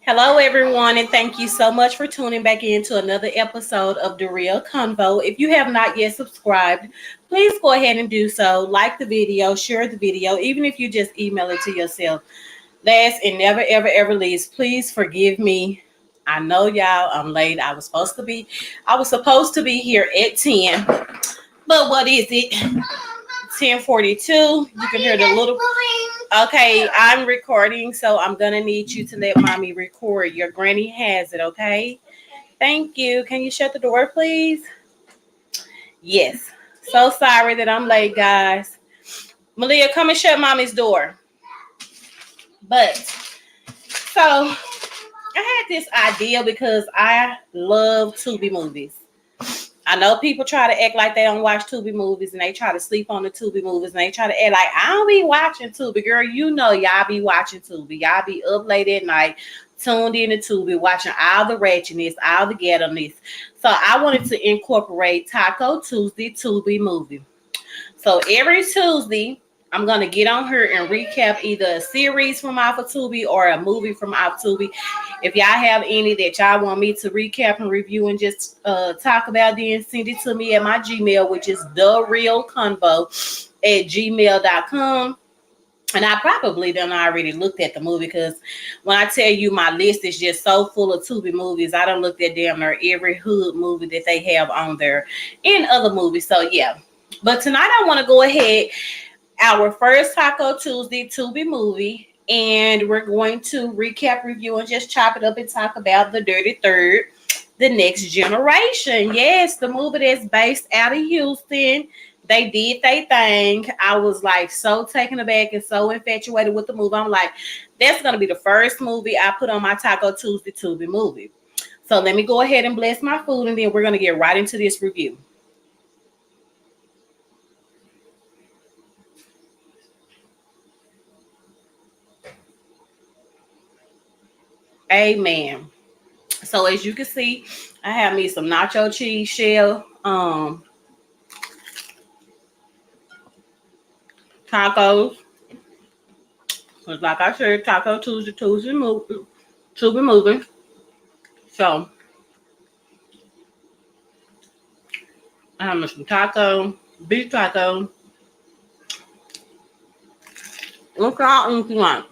Hello, everyone, and thank you so much for tuning back into another episode of The Real Convo. If you have not yet subscribed, please go ahead and do so. Like the video, share the video, even if you just email it to yourself. Last and never, ever, ever least, please forgive me. I know y'all, I'm late. I was supposed to be here at 10, but what is it? 10:42. You can hear the little. Okay, I'm recording, so I'm gonna need you to let mommy record. Your granny has it, okay? Thank you. Can you shut the door, please? Yes. So sorry that I'm late, guys. Malia, come and shut mommy's door. But so I had this idea because I love Tubi movies. I know people try to act like they don't watch Tubi movies and they try to sleep on the Tubi movies and they try to act like I don't be watching Tubi. Girl, you know y'all be watching Tubi. Y'all be up late at night, tuned in to Tubi, watching all the ratchetness, all the ghetto-ness. So I wanted to incorporate Taco Tuesday Tubi movie. So every Tuesday, I'm going to get on here and recap either a series from off of Tubi or a movie from off Tubi. If y'all have any that y'all want me to recap and review and just talk about, then send it to me at my Gmail, which is therealconvo@gmail.com. And I probably done already looked at the movie because when I tell you my list is just so full of Tubi movies, I done looked at damn near every hood movie that they have on there and other movies. So yeah. But tonight I want to go ahead, our first Taco Tuesday Tubi movie, and we're going to recap, review, and just chop it up and talk about The Dirty Third, The Next Generation. Yes, the movie that's based out of Houston. They did their thing. I was like so taken aback and so infatuated with the movie. I'm like, that's going to be the first movie I put on my Taco Tuesday Tubi movie. So let me go ahead and bless my food, and then we're going to get right into this review. Amen. So as you can see, I have me some nacho cheese shell tacos. Because like I said, Taco Tuesday movie, Tuesday movie. So I have me some taco, beef taco. What y'all eat like?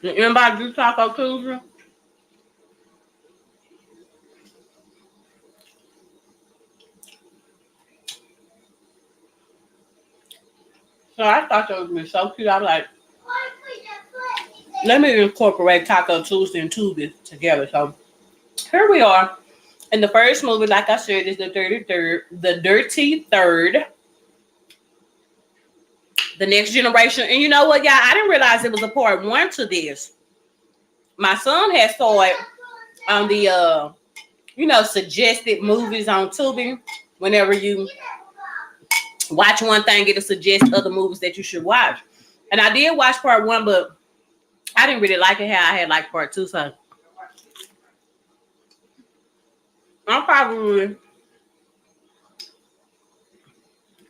Did anybody do Taco Tuesday? So I thought that would be so cute. I was like, let me incorporate Taco Tuesday and Tubi together. So here we are. And the first movie, like I said, is The Dirty Third, The Next Generation. And you know what, y'all? I didn't realize it was a part one to this. My son had saw it on the suggested movies on Tubi. Whenever you watch one thing, it'll suggest other movies that you should watch. And I did watch part one, but I didn't really like it how I had like part two. So I'm probably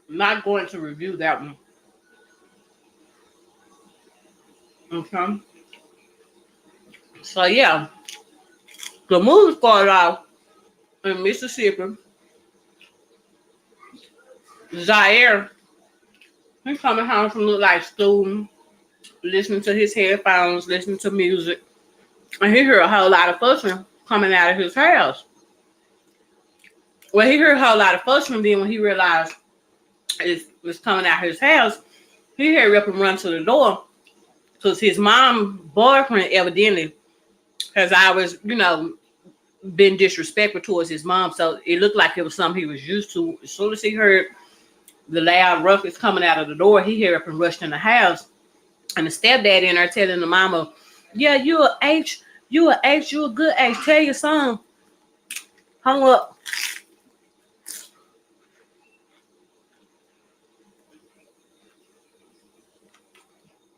not going to review that one. Okay. So yeah, the movie started off in Mississippi. Zaire, he's coming home from look like school, listening to his headphones, listening to music, and he heard a whole lot of fussing coming out of his house. Well, he heard a whole lot of fussing, then when he realized it was coming out of his house, he hurried up and run to the door because his mom boyfriend evidently has always, been disrespectful towards his mom. So it looked like it was something he was used to. As soon as he heard the loud ruckus coming out of the door, he hurried up and rushed in the house. And the stepdad in there telling the mama, yeah, you a H, you a good H. Tell your son. Hung up.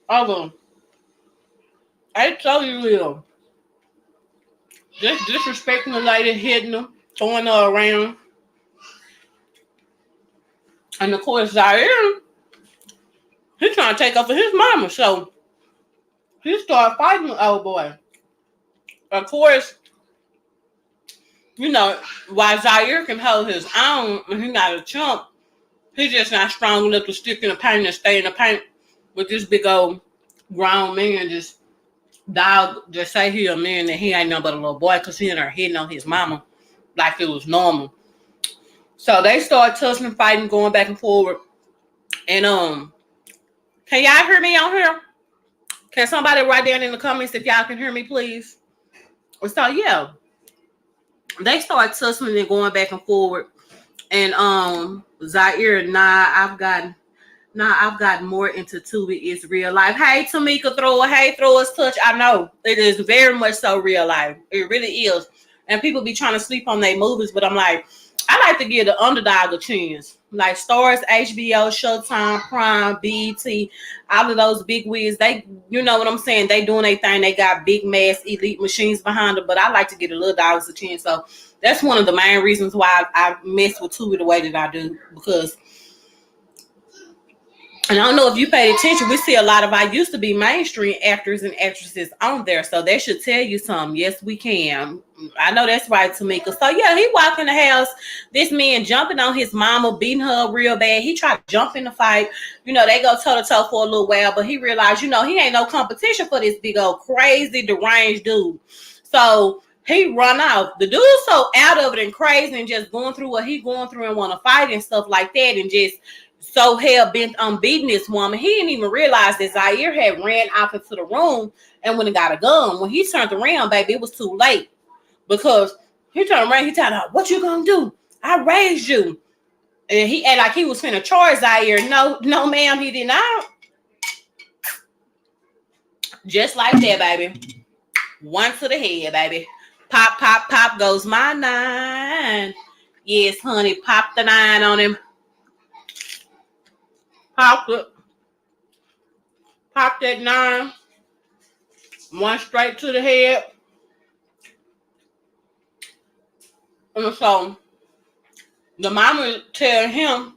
Although, I told you, Lil, just disrespecting the lady, hitting her, throwing her around. And of course, Zaire, he's trying to take up for his mama. So he started fighting the old boy. of course, you know, while Zaire can hold his own and he not a chump, he's just not strong enough to stick in the paint and stay in the paint with this big old grown man just dog just say he a man and he ain't nothing but a little boy because he in there hitting on his mama like it was normal. So they start tussling, fighting, going back and forward. And can y'all hear me on here? Can somebody write down in the comments if y'all can hear me, please? So yeah, they start tussling and going back and forward. And Zaire, I've gotten more into Tubi. It's real life. Hey, Tamika, throw us touch. I know it is very much so real life. It really is. And people be trying to sleep on their movies, but I'm like, I like to give the underdog a chance. Like Stars, HBO, Showtime, Prime, BET, all of those big wigs, they, you know what I'm saying? They doing their thing. They got big mass elite machines behind them, but I like to give the little dogs a chance. So that's one of the main reasons why I mess with Tubi the way that I do, because, and I don't know if you paid attention, we see a lot of our used to be mainstream actors and actresses on there. So they should tell you something. Yes, we can. I know that's right, Tamika. So yeah, he walked in the house, this man jumping on his mama, beating her real bad. He tried to jump in the fight. You know, they go toe to toe for a little while, but he realized, you know, he ain't no competition for this big old crazy deranged dude. So he run off. The dude's so out of it and crazy and just going through what he going through and want to fight and stuff like that, and just so hell bent on beating this woman. He didn't even realize that Zaire had ran off into the room and went and got a gun. When he turned around, baby, it was too late. Because he turned around, he told her, "What you gonna do? I raised you." And he acted like he was finna charge Zaire. No, ma'am, he did not. Just like that, baby. One to the head, baby. Pop, pop, pop goes my 9. Yes, honey, pop the 9 on him. Pop it. Pop that 9. One straight to the head. And so the mama tell him,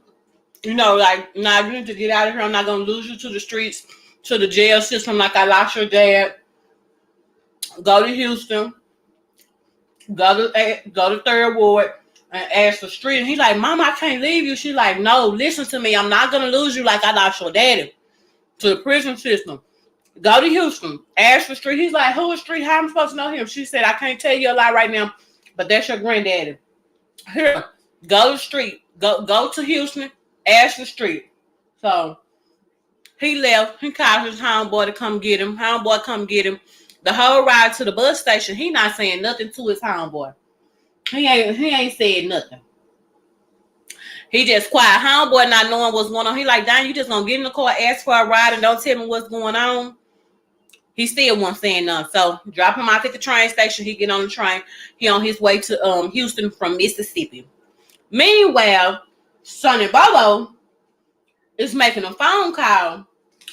you know, like, nah, you need to get out of here. I'm not gonna lose you to the streets, to the jail system like I lost your dad. Go to Houston. Go to Third Ward and ask for street. And he's like, "Mama, I can't leave you." She's like, "No, listen to me. I'm not gonna lose you like I lost your daddy to the prison system. Go to Houston. Ask for street." He's like, "Who is Street? How am I supposed to know him?" She said, "I can't tell you a lie right now, but that's your granddaddy. Here, go to Street. Go to Houston. Ask for Street." So he left. He called his homeboy to come get him. Homeboy come get him. The whole ride to the bus station, he not saying nothing to his homeboy. He ain't said nothing. He just quiet. Homeboy not knowing what's going on. He like, "Dang, you just gonna get in the car, ask for a ride, and don't tell me what's going on?" He still wasn't saying nothing. So drop him off at the train station. He get on the train. He on his way to Houston from Mississippi. Meanwhile, Sonny Bobo is making a phone call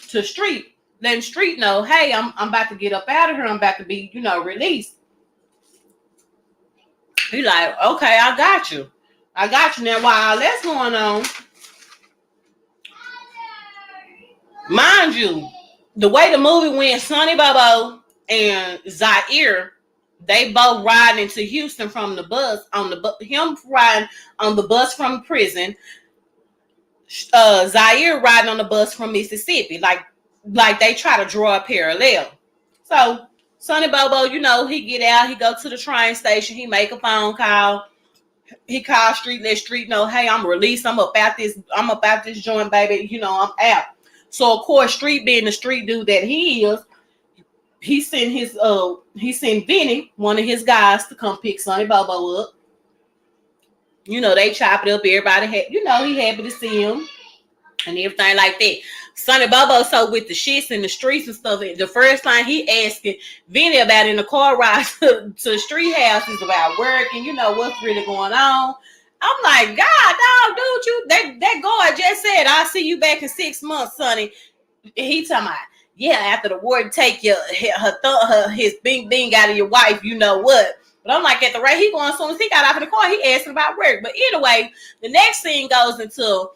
to Street, letting Street know, "Hey, I'm about to get up out of here. I'm about to be, you know, released." He like, "Okay, I got you. Now, while that's going on, mind you, the way the movie went, Sonny Bobo and Zaire, they both riding into Houston from the bus, him riding on the bus from prison, Zaire riding on the bus from Mississippi, like they try to draw a parallel. So Sonny Bobo, you know, he get out, he go to the train station, he make a phone call. He called Street, let Street know, "Hey, I'm released. I'm about this joint, baby. You know, I'm out." So of course, Street being the street dude that he is, he sent Vinny, one of his guys, to come pick Sonny Bobo up. You know, they chop it up. Everybody he happy to see him and everything like that. Sonny Bobo so with the shits in the streets and stuff. The first time he asking Vinny about in the car ride to the street house is about work and, you know, what's really going on. I'm like, "God, dog, dude, that guard just said, 'I'll see you back in 6 months, Sonny.'" He talking about, "Yeah, after the warden take his bing out of your wife, you know what." But I'm like, at the rate he going, as soon as he got out of the car, he asking about work. But anyway, the next scene goes into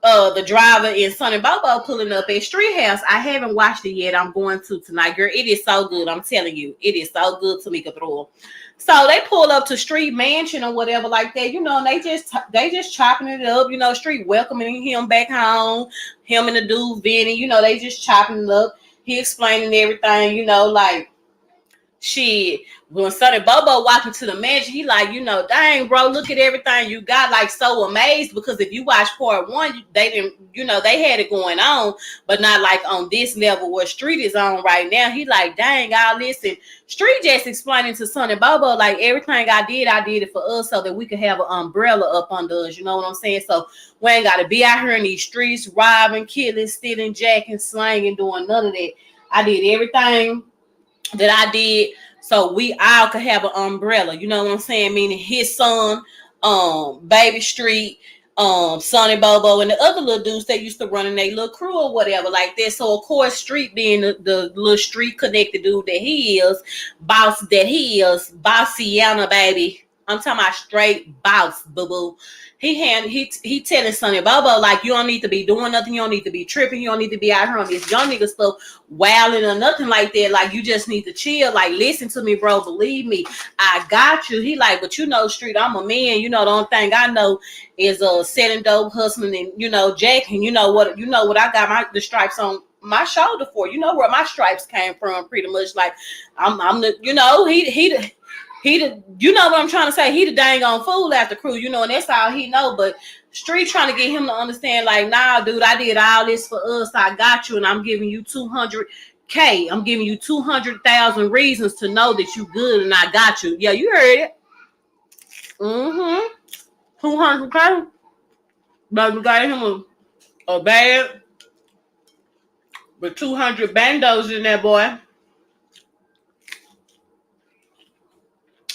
the driver and Sonny Bobo pulling up at Street House. I haven't watched it yet. I'm going to tonight, girl. It is so good. I'm telling you, it is so good, Tamika Through. So they pull up to Street Mansion or whatever like that, you know, and they just chopping it up, you know, Street welcoming him back home, him and the dude Vinny, you know, they just chopping it up. He explaining everything, you know, like shit. When Sonny Bobo walked into the mansion, he like, you know, dang, bro, look at everything you got. Like, so amazed because if you watch part one, they didn't, you know, they had it going on, but not like on this level where Street is on right now. He like, dang, all listen. Street just explaining to Sonny Bobo, like, everything I did it for us so that we could have an umbrella up under us. You know what I'm saying? So we ain't got to be out here in these streets, robbing, killing, stealing, jacking, slanging, doing none of that. I did everything that I did so we all could have an umbrella, you know what I'm saying? Meaning his son, Baby Street, Sonny Bobo, and the other little dudes that used to run in their little crew or whatever like that. So of course, Street being the little street connected dude that he is, Bossiana, baby. I'm talking about straight boss, boo boo. He telling Sonny Bobo, like, you don't need to be doing nothing, you don't need to be tripping, you don't need to be out here on this young nigga stuff wilding or nothing like that. Like, you just need to chill. Like, listen to me, bro. Believe me, I got you. He like, but you know, Street, I'm a man. You know, the only thing I know is selling dope, hustling, and you know, jacking. You know what I got the stripes on my shoulder for. You know where my stripes came from, pretty much. Like, I'm the, you know, he the, you know what I'm trying to say? He the dang on fool after crew, you know, and that's all he know. But Street trying to get him to understand, like, nah, dude, I did all this for us. I got you, and I'm giving you 200K. I'm giving you 200,000 reasons to know that you good, and I got you. Yeah, you heard it. 200K. But we got him a bag with 200 bandos in there, boy.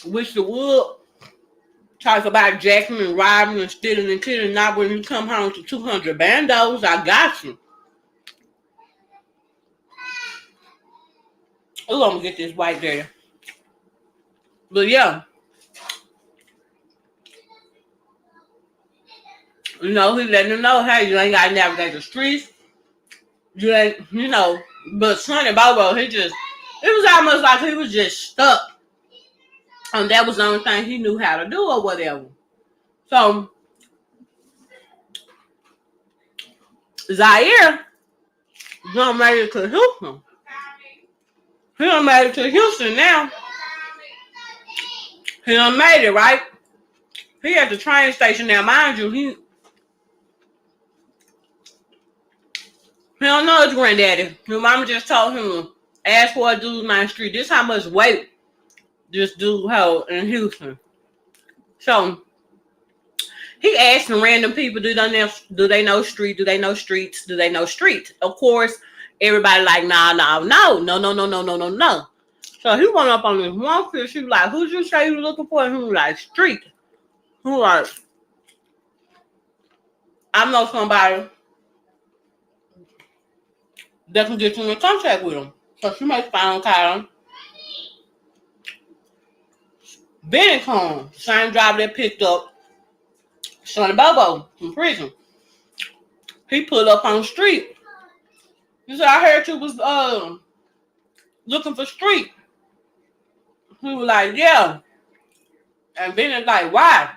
Which the wood talk about jacking and robbing and stealing and killing. Not when you come home to 200 bandos. I got you. Oh, I'm gonna get this white there. But yeah, you know, he letting them know, hey, you ain't gotta navigate the streets. You ain't, you know. But Sonny Bobo, it was almost like he was just stuck. And that was the only thing he knew how to do or whatever. So Zaire done made it to Houston. He done made it to Houston now. He done made it, right? He at the train station now. Mind you, he don't know his granddaddy. His mama just told him to ask for a dude's name Street. This how much weight this dude held in Houston. So he asking random people, do they know Street? Do they know streets? Do they know streets? Of course, everybody like, no. So he went up on this one fish. He was like, who'd you say you looking for? And he was like, Street. He was like, I know somebody that can get you in contact with him. So she makes phone call. Benny come, same driver that picked up Sonny Bobo from prison. He pulled up on Street. He said, I heard you was looking for Street. He was like, yeah. And Benny's like, why?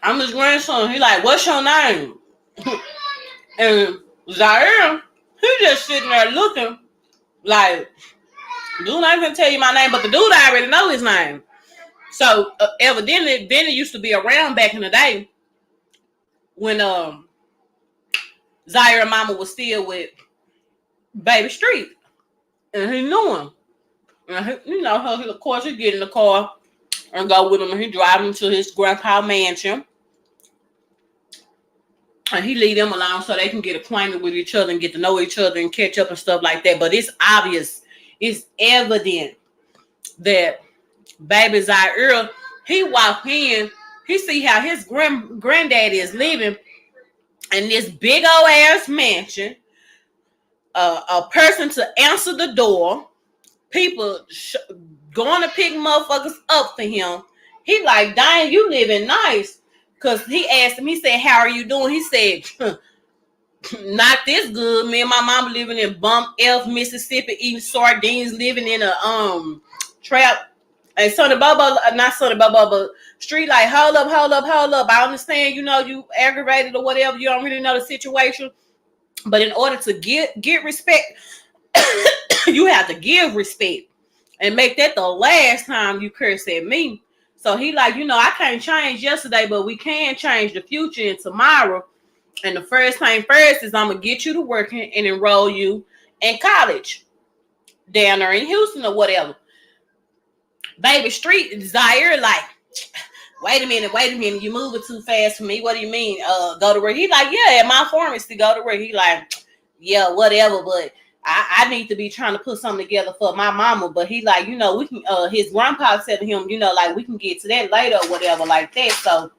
I'm his grandson. He like, what's your name? And Zaire, he just sitting there looking like, dude, I ain't gonna tell you my name, but the dude I already know his name. So evidently, Benny used to be around back in the day when Zaire and Mama was still with Baby Street, and he knew him. And he, you know, of course, he get in the car and go with him, and he drive him to his grandpa mansion, and he lead them along so they can get acquainted with each other and get to know each other and catch up and stuff like that. But it's obvious, it's evident that Baby Zaire, he walk in, he see how his granddaddy is living in this big old ass mansion, a person to answer the door, people going to pick motherfuckers up for him. He like, dang, you living nice. Because he asked him, he said, how are you doing? He said, not this good. Me and my mama living in Bump F, Mississippi, eating sardines, living in a trap. And Sonny Bobo, not Sonny Bobo, but street like, hold up. I understand, you aggravated or whatever. You don't really know the situation. But in order to get respect, you have to give respect. And make that the last time you curse at me. So he like, I can't change yesterday, but we can change the future and tomorrow. And the first thing first is I'm going to get you to work and enroll you in college down there in Houston or whatever. Baby Street Zaire like, wait a minute, you moving too fast for me. What do you mean? Go to work. He like, yeah, at my pharmacy, go to work. He like, yeah, whatever, but I need to be trying to put something together for my mama. But he like, we can, his grandpa said to him, like, we can get to that later or whatever like that. So,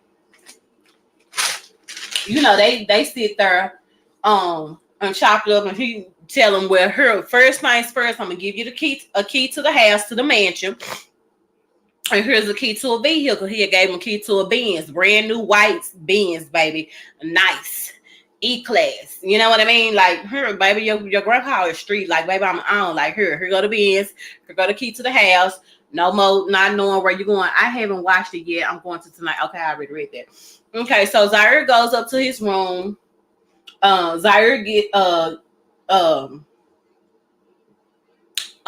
they sit there and chop it up, and he tell them, well, her first things first, I'm gonna give you a key to the house, to the mansion. And here's a key to a vehicle. He gave him a key to a Benz, brand new white Benz, baby. Nice. E-class. You know what I mean? Like, here, baby, your grandpa is street. Like, baby, I'm on. Like, here go the Benz. Here go the key to the house. No more not knowing where you're going. I haven't watched it yet. I'm going to tonight. Okay, I already read that. Okay, so Zaire goes up to his room. Zaire get I'm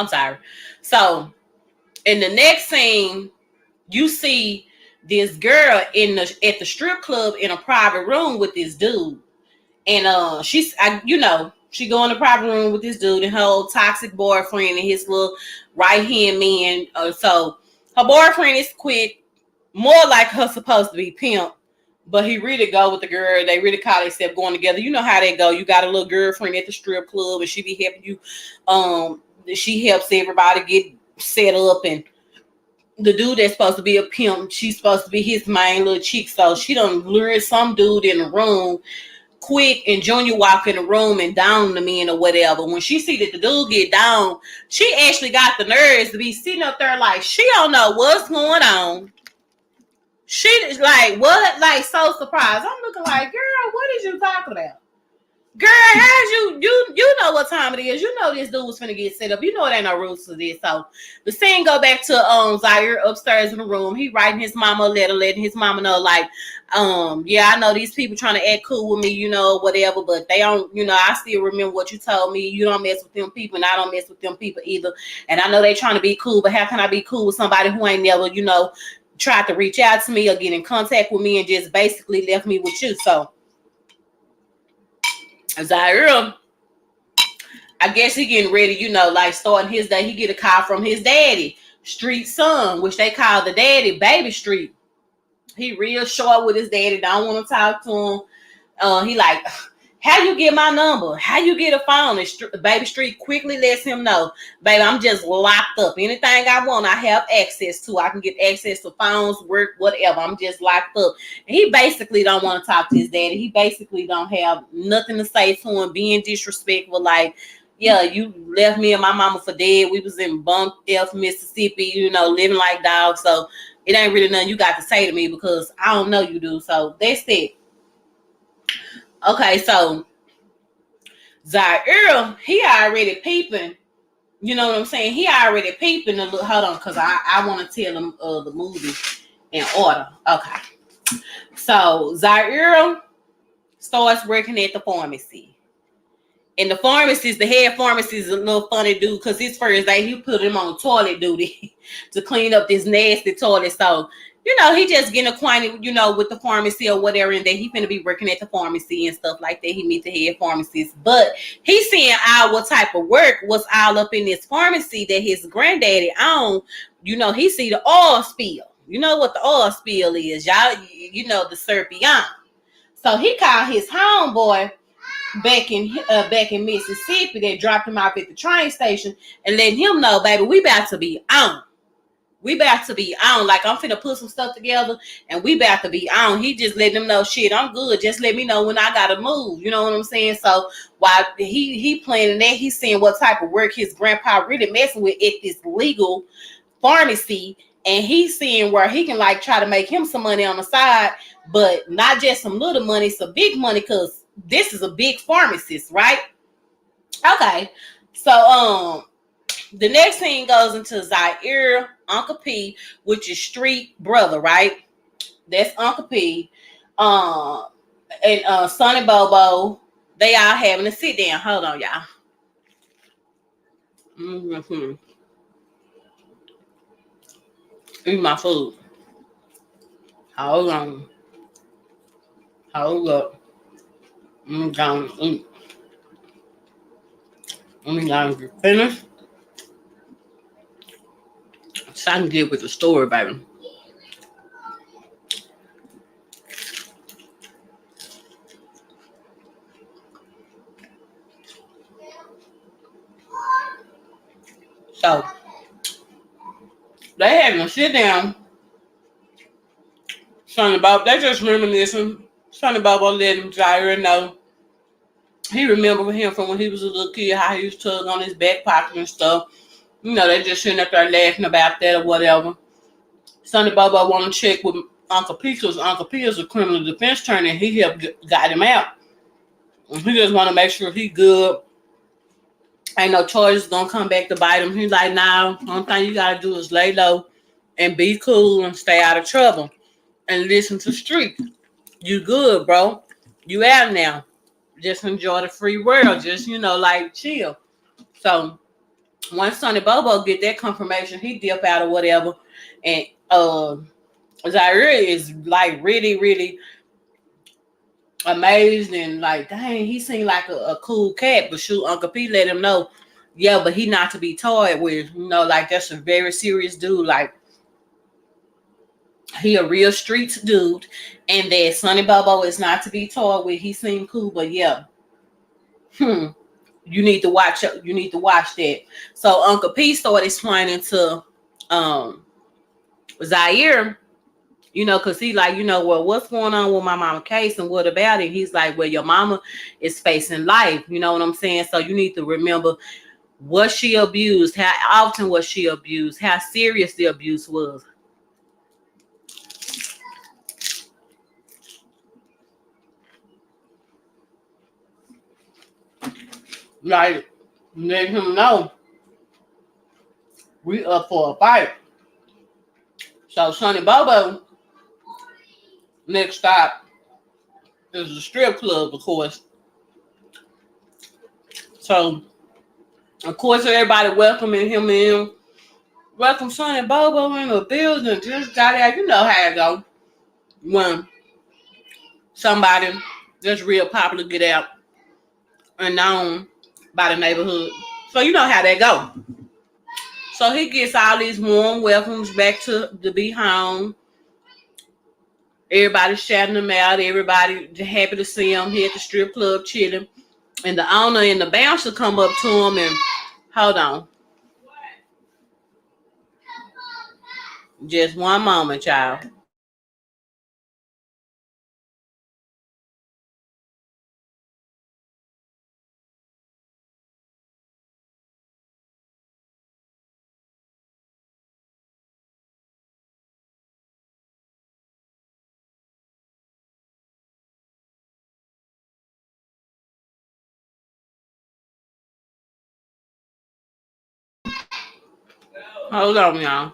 sorry. So in the next scene, you see this girl at the strip club in a private room with this dude. And she go in the private room with this dude and her old toxic boyfriend and his little right-hand man. So her boyfriend is quick, more like her supposed to be pimp, but he really go with the girl. They really call themselves going together. You know how they go. You got a little girlfriend at the strip club and she be helping you. She helps everybody get set up, and the dude that's supposed to be a pimp, she's supposed to be his main little chick. So she done lured some dude in the room quick, and Junior walk in the room and down the men or whatever. When she see that the dude get down, she actually got the nerves to be sitting up there like she don't know what's going on. She is like, what? Like, so surprised. I'm looking like, girl, what is you talking about? Girl, how's you know what time it is. You know this dude was finna get set up. You know it ain't no rules to this. So the scene go back to Zaire upstairs in the room. He writing his mama a letter, letting his mama know, like, yeah, I know these people trying to act cool with me, whatever, but they don't, I still remember what you told me. You don't mess with them people, and I don't mess with them people either. And I know they trying to be cool, but how can I be cool with somebody who ain't never, tried to reach out to me or get in contact with me and just basically left me with you? So Zaire, I guess he getting ready, like starting his day. He get a call from his daddy, Street Son, which they call the daddy Baby Street. He real short with his daddy, don't want to talk to him. He like, how you get my number? How you get a phone? And Baby Street quickly lets him know, baby, I'm just locked up. Anything I want, I have access to. I can get access to phones, work, whatever. I'm just locked up. And he basically don't want to talk to his daddy. He basically don't have nothing to say to him, being disrespectful. Like, yeah, you left me and my mama for dead. We was in Bump F, Mississippi, living like dogs. So it ain't really nothing you got to say to me because I don't know you do. So that's it. Okay, so Zaire, he already peeping. You know what I'm saying? He already peeping. Hold on, because I want to tell him the movie in order. Okay. So Zaire starts working at the pharmacy. And the pharmacist, the head pharmacist, is a little funny dude because his first day he put him on toilet duty to clean up this nasty toilet. So he just getting acquainted, with the pharmacy or whatever, and then he finna be working at the pharmacy and stuff like that. He meet the head pharmacist, but he's seeing what type of work was all up in this pharmacy that his granddaddy owned. He see the oil spill. You know what the oil spill is, y'all. The Serpion. So he called his homeboy back in Mississippi that dropped him off at the train station and let him know, baby, we about to be on. We about to be on. Like, I'm finna put some stuff together and we about to be on. He just let them know, shit, I'm good. Just let me know when I gotta move. You know what I'm saying? So while he planning that, he's seeing what type of work his grandpa really messing with at this legal pharmacy and he's seeing where he can like try to make him some money on the side, but not just some little money, some big money, because this is a big pharmacist, right? Okay. So the next scene goes into Zaire, Uncle P, which is Street brother, right? That's Uncle P. Um and Sonny Bobo, they all having a sit down. Hold on, y'all. Mm-hmm. Eat my food. Hold on. Hold up. I'm going to eat. I'm going to finish so I can get with the story, baby. So they having a sit down. Sonny Bobo, they just reminiscing. Sonny Bobo let him Jair know. He remembered him from when he was a little kid, how he used to tug on his back pocket and stuff. You know, they just sitting up there laughing about that or whatever. Sonny Bobo want to check with Uncle P because Uncle P is a criminal defense attorney and he helped got him out. And he just want to make sure he good. Ain't no charges gonna come back to bite him. He's like, nah, only thing you gotta do is lay low and be cool and stay out of trouble and listen to Street. You good, bro. You out now. Just enjoy the free world. Just, like chill. So once Sonny Bobo get that confirmation, he dip out or whatever. And Zaire is like really, really amazed and like, dang, he seemed like a cool cat. But shoot, Uncle P let him know, yeah, but he not to be toyed with. Like that's a very serious dude. Like he a real streets dude. And that Sonny Bobo is not to be toyed with. He seemed cool, but yeah. You need to watch that. So Uncle P started explaining to Zaire, because he like, well, what's going on with my mama case and what about it? He's like, well, your mama is facing life. You know what I'm saying? So you need to remember, was she abused? How often was she abused? How serious the abuse was. Like, let him know we up for a fight. So Sonny Bobo, next stop is the strip club, of course. So, of course, everybody welcoming him in. Welcome Sonny Bobo in the building. Just got out. You know how it go. When somebody that's real popular get out and known by the neighborhood. So you know how that go. So he gets all these warm welcomes back to be home. Everybody shouting him out. Everybody happy to see him here at the strip club chilling. And the owner and the bouncer come up to him and hold on. Just one moment, child. Hold on, y'all.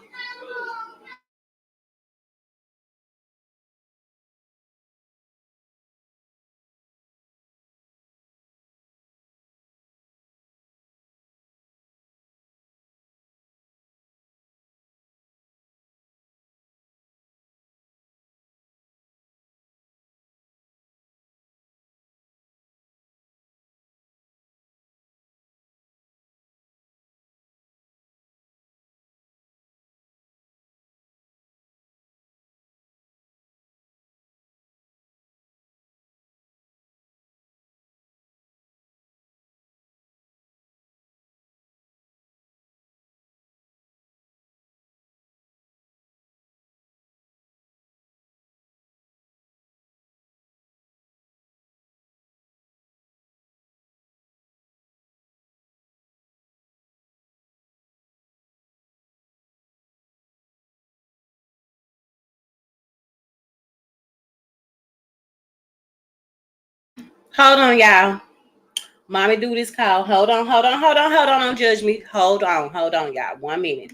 Hold on, y'all. Mommy do this call. Hold on. Don't judge me. Hold on, y'all. 1 minute.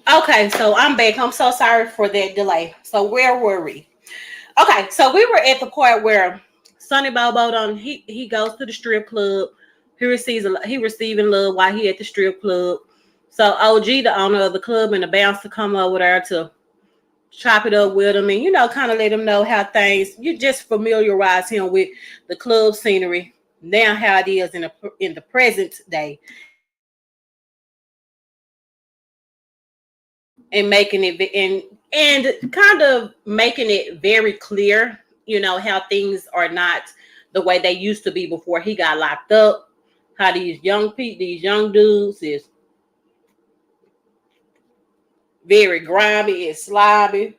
Okay, so I'm back. I'm so sorry for that delay. So where were we? Okay, so we were at the part where Sonny Bobo done he goes to the strip club. He receiving love while he at the strip club. So OG, the owner of the club, and the bouncer come over there to chop it up with him, and kind of let him know how things. You just familiarize him with the club scenery now, how it is in the present day, and making it and kind of making it very clear, how things are not the way they used to be before he got locked up. How these young dudes is very grimy and slimy.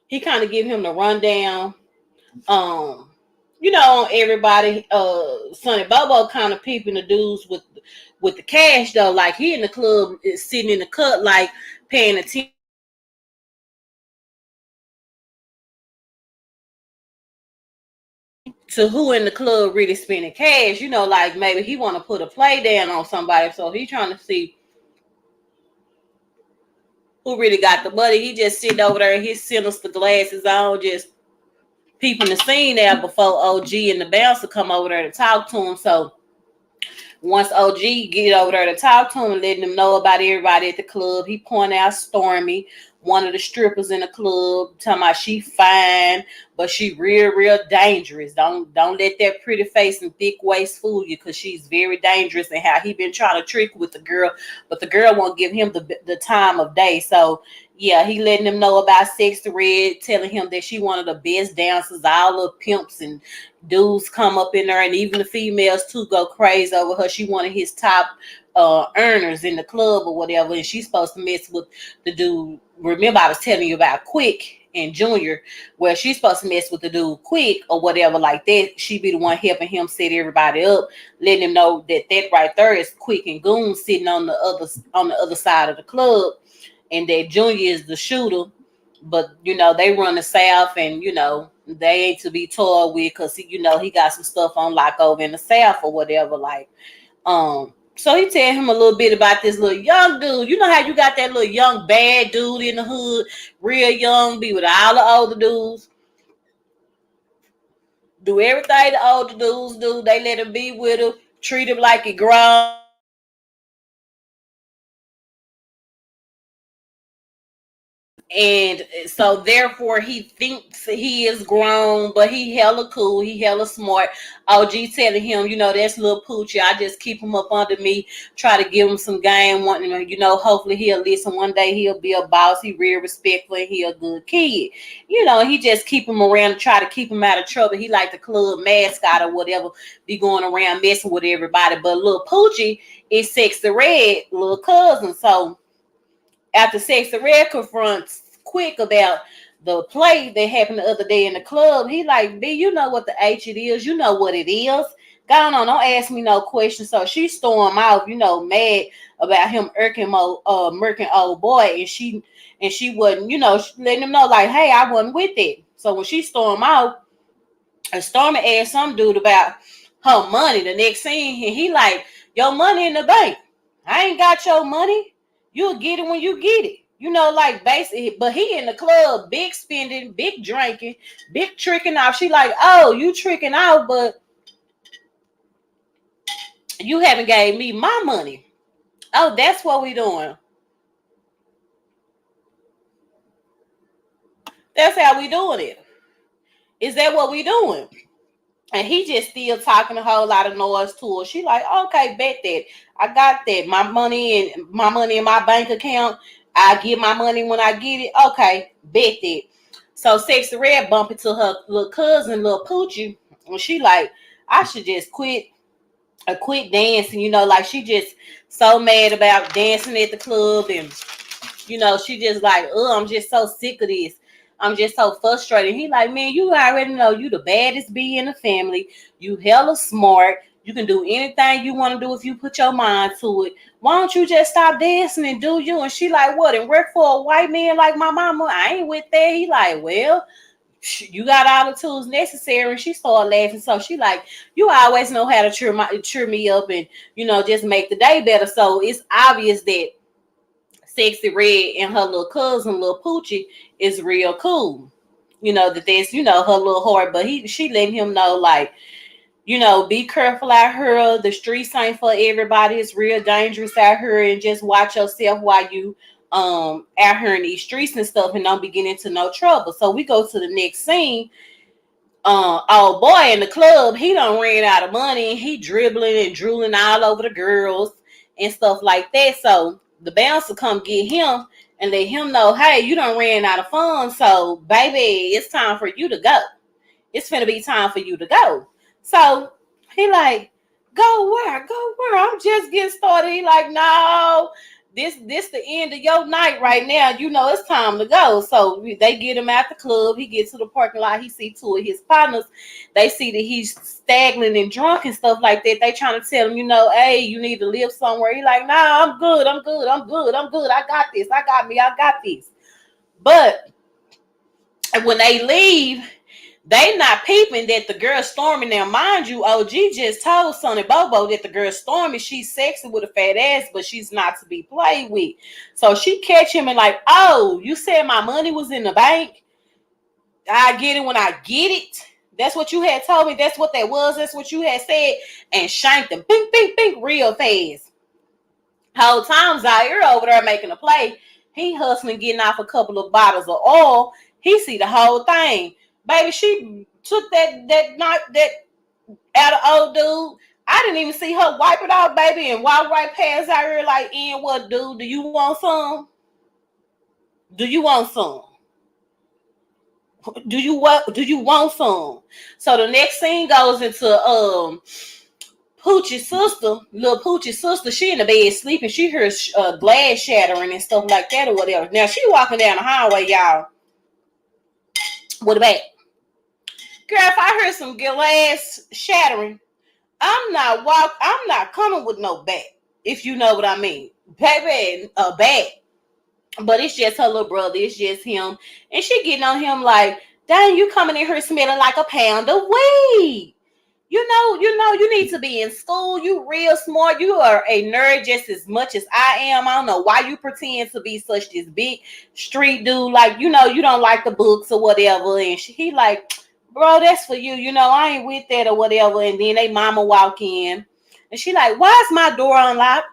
He kind of give him the rundown. Um, on everybody. Sonny Bobo kind of peeping the dudes with the cash though. Like he in the club is sitting in the cut, like paying attention to who in the club really spending cash. Like maybe he want to put a play down on somebody, so he trying to see who really got the money. He just sitting over there, his sinister glasses on, just peeping the scene there before OG and the bouncer come over there to talk to him. So once OG get over there to talk to him and letting him know about everybody at the club, he point out Stormy, one of the strippers in the club, talking about she fine, but she real dangerous. Don't let that pretty face and thick waist fool you, because she's very dangerous. And how he been trying to trick with the girl, but the girl won't give him the time of day. So yeah, he letting him know about Sexy Red, telling him that she one of the best dancers. All the pimps and dudes come up in there, and even the females too go crazy over her. She one of his top earners in the club or whatever, and she's supposed to mess with the dude. Remember, I was telling you about Quick and Junior, where she's supposed to mess with the dude Quick or whatever like that. She be the one helping him set everybody up, letting him know that right there is Quick and Goon sitting on the other side of the club, and that Junior is the shooter. But they run the South, and they ain't to be toyed with, because he got some stuff on lock over in the South or whatever. Like, so he tell him a little bit about this little young dude. You know how you got that little young bad dude in the hood, real young, be with all the older dudes, do everything the older dudes do. They let him be with him, treat him like he grown. And so therefore he thinks he is grown, but he hella cool, he hella smart. OG telling him, that's little Poochie. I just keep him up under me, try to give him some game, wanting him, hopefully he'll listen. One day he'll be a boss. He real respectful and he a good kid. He just keep him around to try to keep him out of trouble. He like the club mascot or whatever, be going around messing with everybody. But little Poochie is Sexy Red, little cousin. So after Sexy Red confronts Quick about the play that happened the other day in the club, he like, B, you know what the H it is. You know what it is. Go on, don't ask me no questions. So she stormed out, mad about him murking old boy. And she wasn't, letting him know, like, hey, I wasn't with it. So when she stormed out, and Stormy asked some dude about her money. The next scene, and he like, your money in the bank. I ain't got your money. You'll get it when you get it. like basically, but he in the club, big spending, big drinking, big tricking off. She like, oh, you tricking out, but you haven't gave me my money. Oh, that's what we doing. That's how we doing it. Is that what we doing? And he just still talking a whole lot of noise to her. She like, okay, bet that. I got that. My money in my bank account. I get my money when I get it. Okay, bet that. So Sexy Red bump into her little cousin, little Poochie. And she like, I should just quit dancing, like she just so mad about dancing at the club and she just like, I'm just so sick of this. I'm just so frustrated. He like, man, you already know you the baddest bee in the family. You hella smart. You can do anything you want to do if you put your mind to it. Why don't you just stop dancing and do you? And she like, what? And work for a white man like my mama? I ain't with that. He like, well, you got all the tools necessary. And she started laughing. So she like, you always know how to cheer me up and, just make the day better. So it's obvious that Sexy Red and her little cousin, little Poochie, is real cool. That that's, her little heart. But she letting him know, like, be careful out here. The streets ain't for everybody. It's real dangerous out here, and just watch yourself while you out here in these streets and stuff, and don't be getting into no trouble. So we go to the next scene. Oh boy, in the club, he done ran out of money. He dribbling and drooling all over the girls and stuff like that. So the bouncer come get him and let him know, hey, you done ran out of funds. So baby, it's time for you to go. It's finna be time for you to go. So he like, go where? Go where? I'm just getting started. He like, no, this the end of your night right now. It's time to go. So they get him out the club. He gets to the parking lot. He see two of his partners. They see that he's staggering and drunk and stuff like that. They trying to tell him, hey, you need to live somewhere. He like, nah, I'm good. I'm good. I'm good. I'm good. I got this. I got me. I got this. But when they leave, they not peeping that the girl Stormy. Now, mind you, OG just told Sonny Bobo that the girl Stormy, she's sexy with a fat ass, but she's not to be played with. So she catch him and like, oh, you said my money was in the bank. I get it when I get it. That's what you had told me. That's what that was. That's what you had said. And shanked him. Pink, pink, pink, real fast. Whole time Zaire over there making a play. He hustling, getting off a couple of bottles of oil. He see the whole thing. Baby, she took that out of old dude. I didn't even see her wipe it off, baby, and walk right past Zaire like, what, dude? Do you want some? Do you want some? Do you want some? So the next scene goes into Poochie's sister, little Poochie's sister. She in the bed sleeping. She hears glass shattering and stuff like that or whatever. Now she walking down the hallway, y'all, with a bat. Girl, if I hear some glass shattering, I'm not coming with no bat. If you know what I mean, baby, a bat. But it's just her little brother. It's just him, and she getting on him like, "Dang, you coming in here smelling like a pound of weed." You need to be in school. You real smart. You are a nerd just as much as I am. I don't know why you pretend to be such this big street dude. Like, you don't like the books or whatever. And he like, bro, that's for you. I ain't with that or whatever. And then they mama walk in and she like, why is my door unlocked?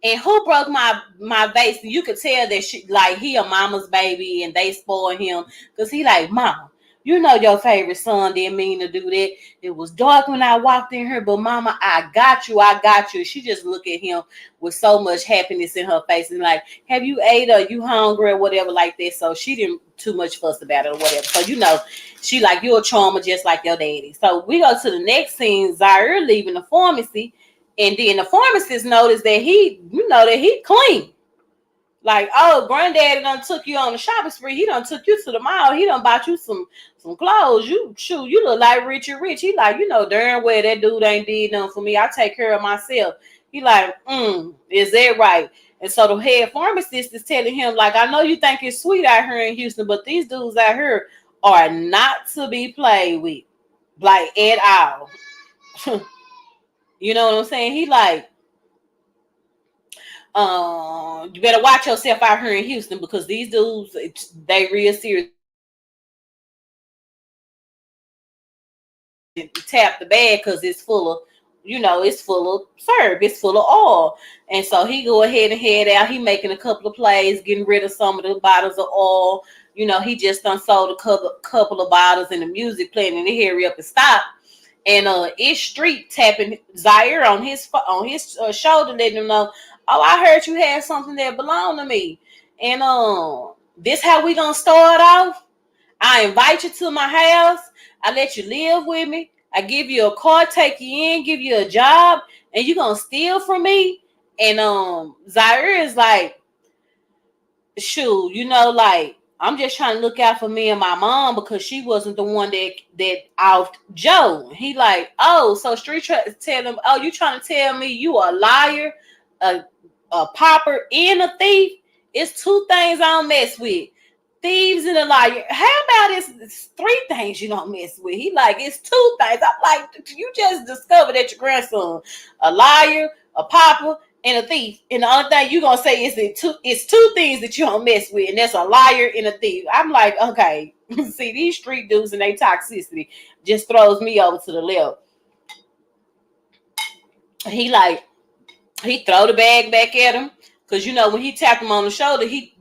And who broke my vase? And you could tell that she like he a mama's baby and they spoil him because he like, mama, your favorite son didn't mean to do that. It was dark when I walked in here, but mama, I got you. I got you. She just look at him with so much happiness in her face and like, have you ate or you hungry or whatever like that? So she didn't too much fuss about it or whatever. So she like, you're a charmer just like your daddy. So we go to the next scene. Zaire leaving the pharmacy. And then the pharmacist noticed that he clean. Like, oh, granddaddy done took you on the shopping spree. He done took you to the mall. He done bought you some clothes. You look like Richard Rich. He like, darn well that dude ain't did nothing for me. I take care of myself. He like, is that right? And so the head pharmacist is telling him, like, I know you think it's sweet out here in Houston, but these dudes out here are not to be played with. Like, at all. You know what I'm saying? He like, You better watch yourself out here in Houston because these dudes, they real serious. Tap the bag because it's full of, it's full of syrup, it's full of oil. And so he go ahead and head out. He making a couple of plays, getting rid of some of the bottles of oil. He just done sold a couple of bottles and the music playing and they hurry up and stop. And Ish Street tapping Zaire on his shoulder, letting him know, oh, I heard you had something that belonged to me. And this how we gonna start off. I invite you to my house. I let you live with me. I give you a car, take you in, give you a job, and you gonna steal from me. And Zaire is like, shoot, like I'm just trying to look out for me and my mom because she wasn't the one that offed Joe. He like, oh, so Street tell him, oh, you trying to tell me you a liar, a popper, and a thief? It's two things I don't mess with. Thieves and a liar. How about it's three things you don't mess with? He like, it's two things. I'm like, you just discovered that your grandson a liar, a popper, and a thief. And the only thing you gonna say is it's two things that you don't mess with, and that's a liar and a thief. I'm like, okay. See, these street dudes and their toxicity just throws me over to the left. He throw the bag back at him. Because, when he tapped him on the shoulder, he,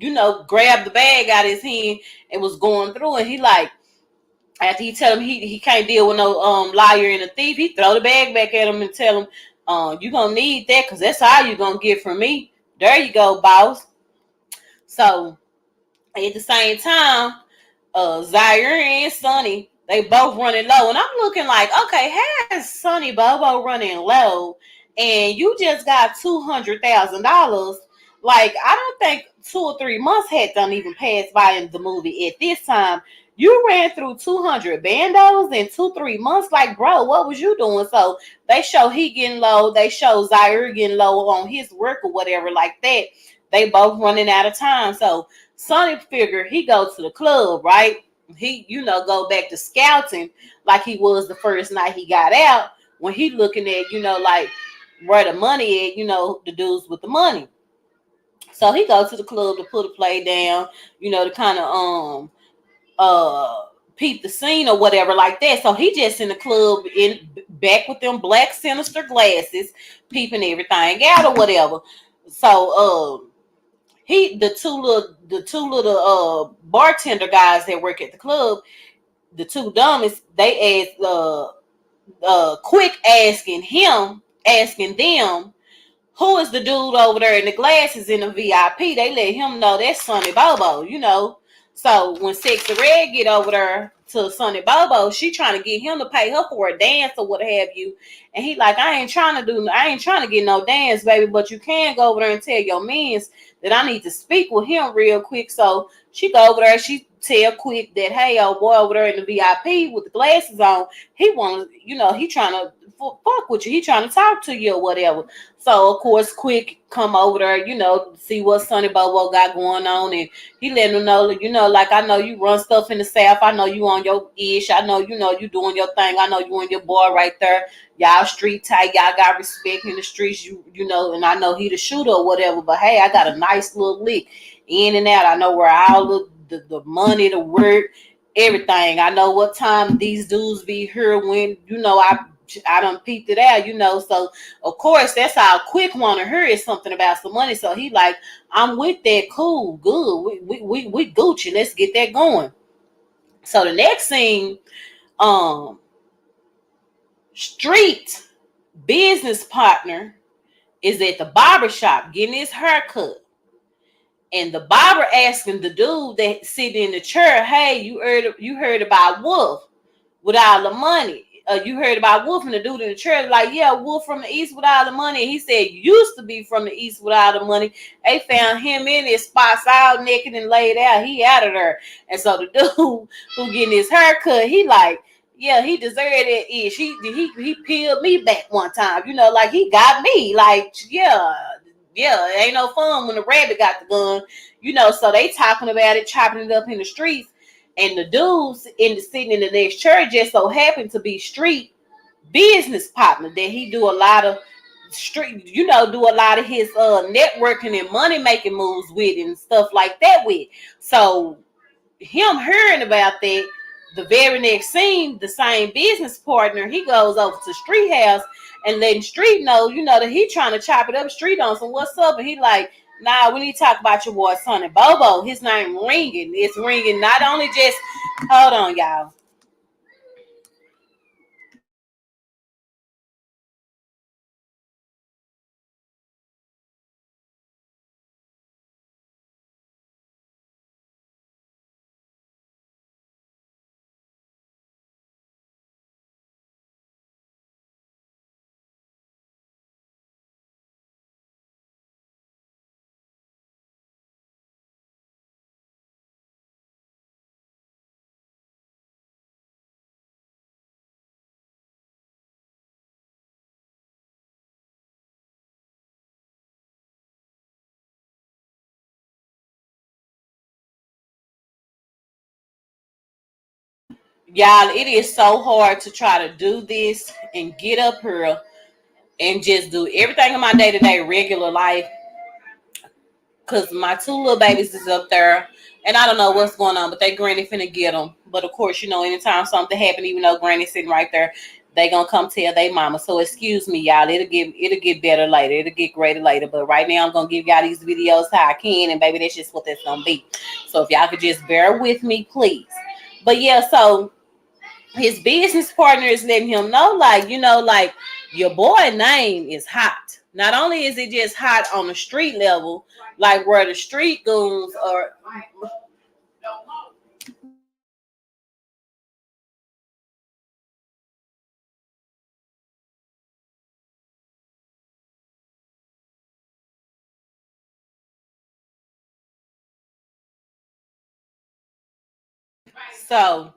grabbed the bag out of his hand and was going through. And he like, after he tell him he can't deal with no liar and a thief, he throw the bag back at him and tell him, you going to need that because that's all you going to get from me. There you go, boss. So, at the same time, Zaire and Sonny, they both running low. And I'm looking like, okay, how is Sonny Bobo running low? And you just got $200,000. Like, I don't think 2 or 3 months had done even passed by in the movie at this time. You ran through 200 bandos in 2-3 months. Like, bro, what was you doing? So they show he getting low. They show Zaire getting low on his work or whatever like that. They both running out of time. So Sonny figured he go to the club, right? He, go back to scouting like he was the first night he got out when he looking at, like where the money at, the dudes with the money. So he goes to the club to put a play down, to kind of peep the scene or whatever like that. So he just in the club in back with them black sinister glasses, peeping everything out or whatever. So the two little bartender guys that work at the club, the two dumbest, they asked quick asking them, who is the dude over there in the glasses in the VIP? They let him know that's Sonny Bobo, So when Sexy Red get over there to Sonny Bobo, she trying to get him to pay her for a dance or what have you. And he like, I ain't trying to get no dance, baby, but you can go over there and tell your mans that I need to speak with him real quick. So she go over there, she tell Quick that, hey, old boy over there in the VIP with the glasses on, he want to, he trying to fuck with you. He trying to talk to you or whatever. So, of course, Quick come over there, see what Sonny Bobo got going on. And he let him know, like, I know you run stuff in the South. I know you on your ish. I know, you doing your thing. I know you and your boy right there. Y'all street tight. Y'all got respect in the streets, and I know he the shooter or whatever. But, hey, I got a nice little lick in and out. I know where all the money, the work, everything. I know what time these dudes be here when, I done peeped it out, so of course that's how Quick want to hear is something about some money. So he like, I'm with that, cool, good, we Gucci, let's get that going. So the next scene, Street business partner is at the barber shop getting his hair cut. And the barber asking the dude that sitting in the chair, hey, you heard about Wolf with all the money. You heard about Wolf and the dude in the church, like, yeah, Wolf from the East with all the money. He said, used to be from the East with all the money. They found him in his spots all naked and laid out. He out of there. And so the dude who getting his hair cut, he like, yeah, he deserved that ish. He peeled me back one time, like he got me. Like, yeah, it ain't no fun when the rabbit got the gun, so they talking about it, chopping it up in the streets. And the dudes sitting in the next church just so happened to be Street business partner that he do a lot of street, do a lot of his networking and money making moves with and stuff like that with. So him hearing about that, the very next scene, the same business partner, he goes over to Street House and letting Street know, that he trying to chop it up. Street on some what's up, and he like, nah, we need to talk about your boy Sonny Bobo. His name ringing. It's ringing. Not only just, hold on, y'all. Y'all, it is so hard to try to do this and get up here and just do everything in my day-to-day regular life, because my two little babies is up there and I don't know what's going on, but they granny finna get them. But of course, anytime something happen, even though granny's sitting right there, they gonna come tell they mama. So excuse me, y'all. It'll get better later. It'll get greater later. But right now I'm gonna give y'all these videos how I can, and baby, that's just what that's gonna be. So if y'all could just bear with me, please. But yeah, so his business partner is letting him know, like, like, your boy name is hot. Not only is it just hot on the street level, like where the street goons are. So,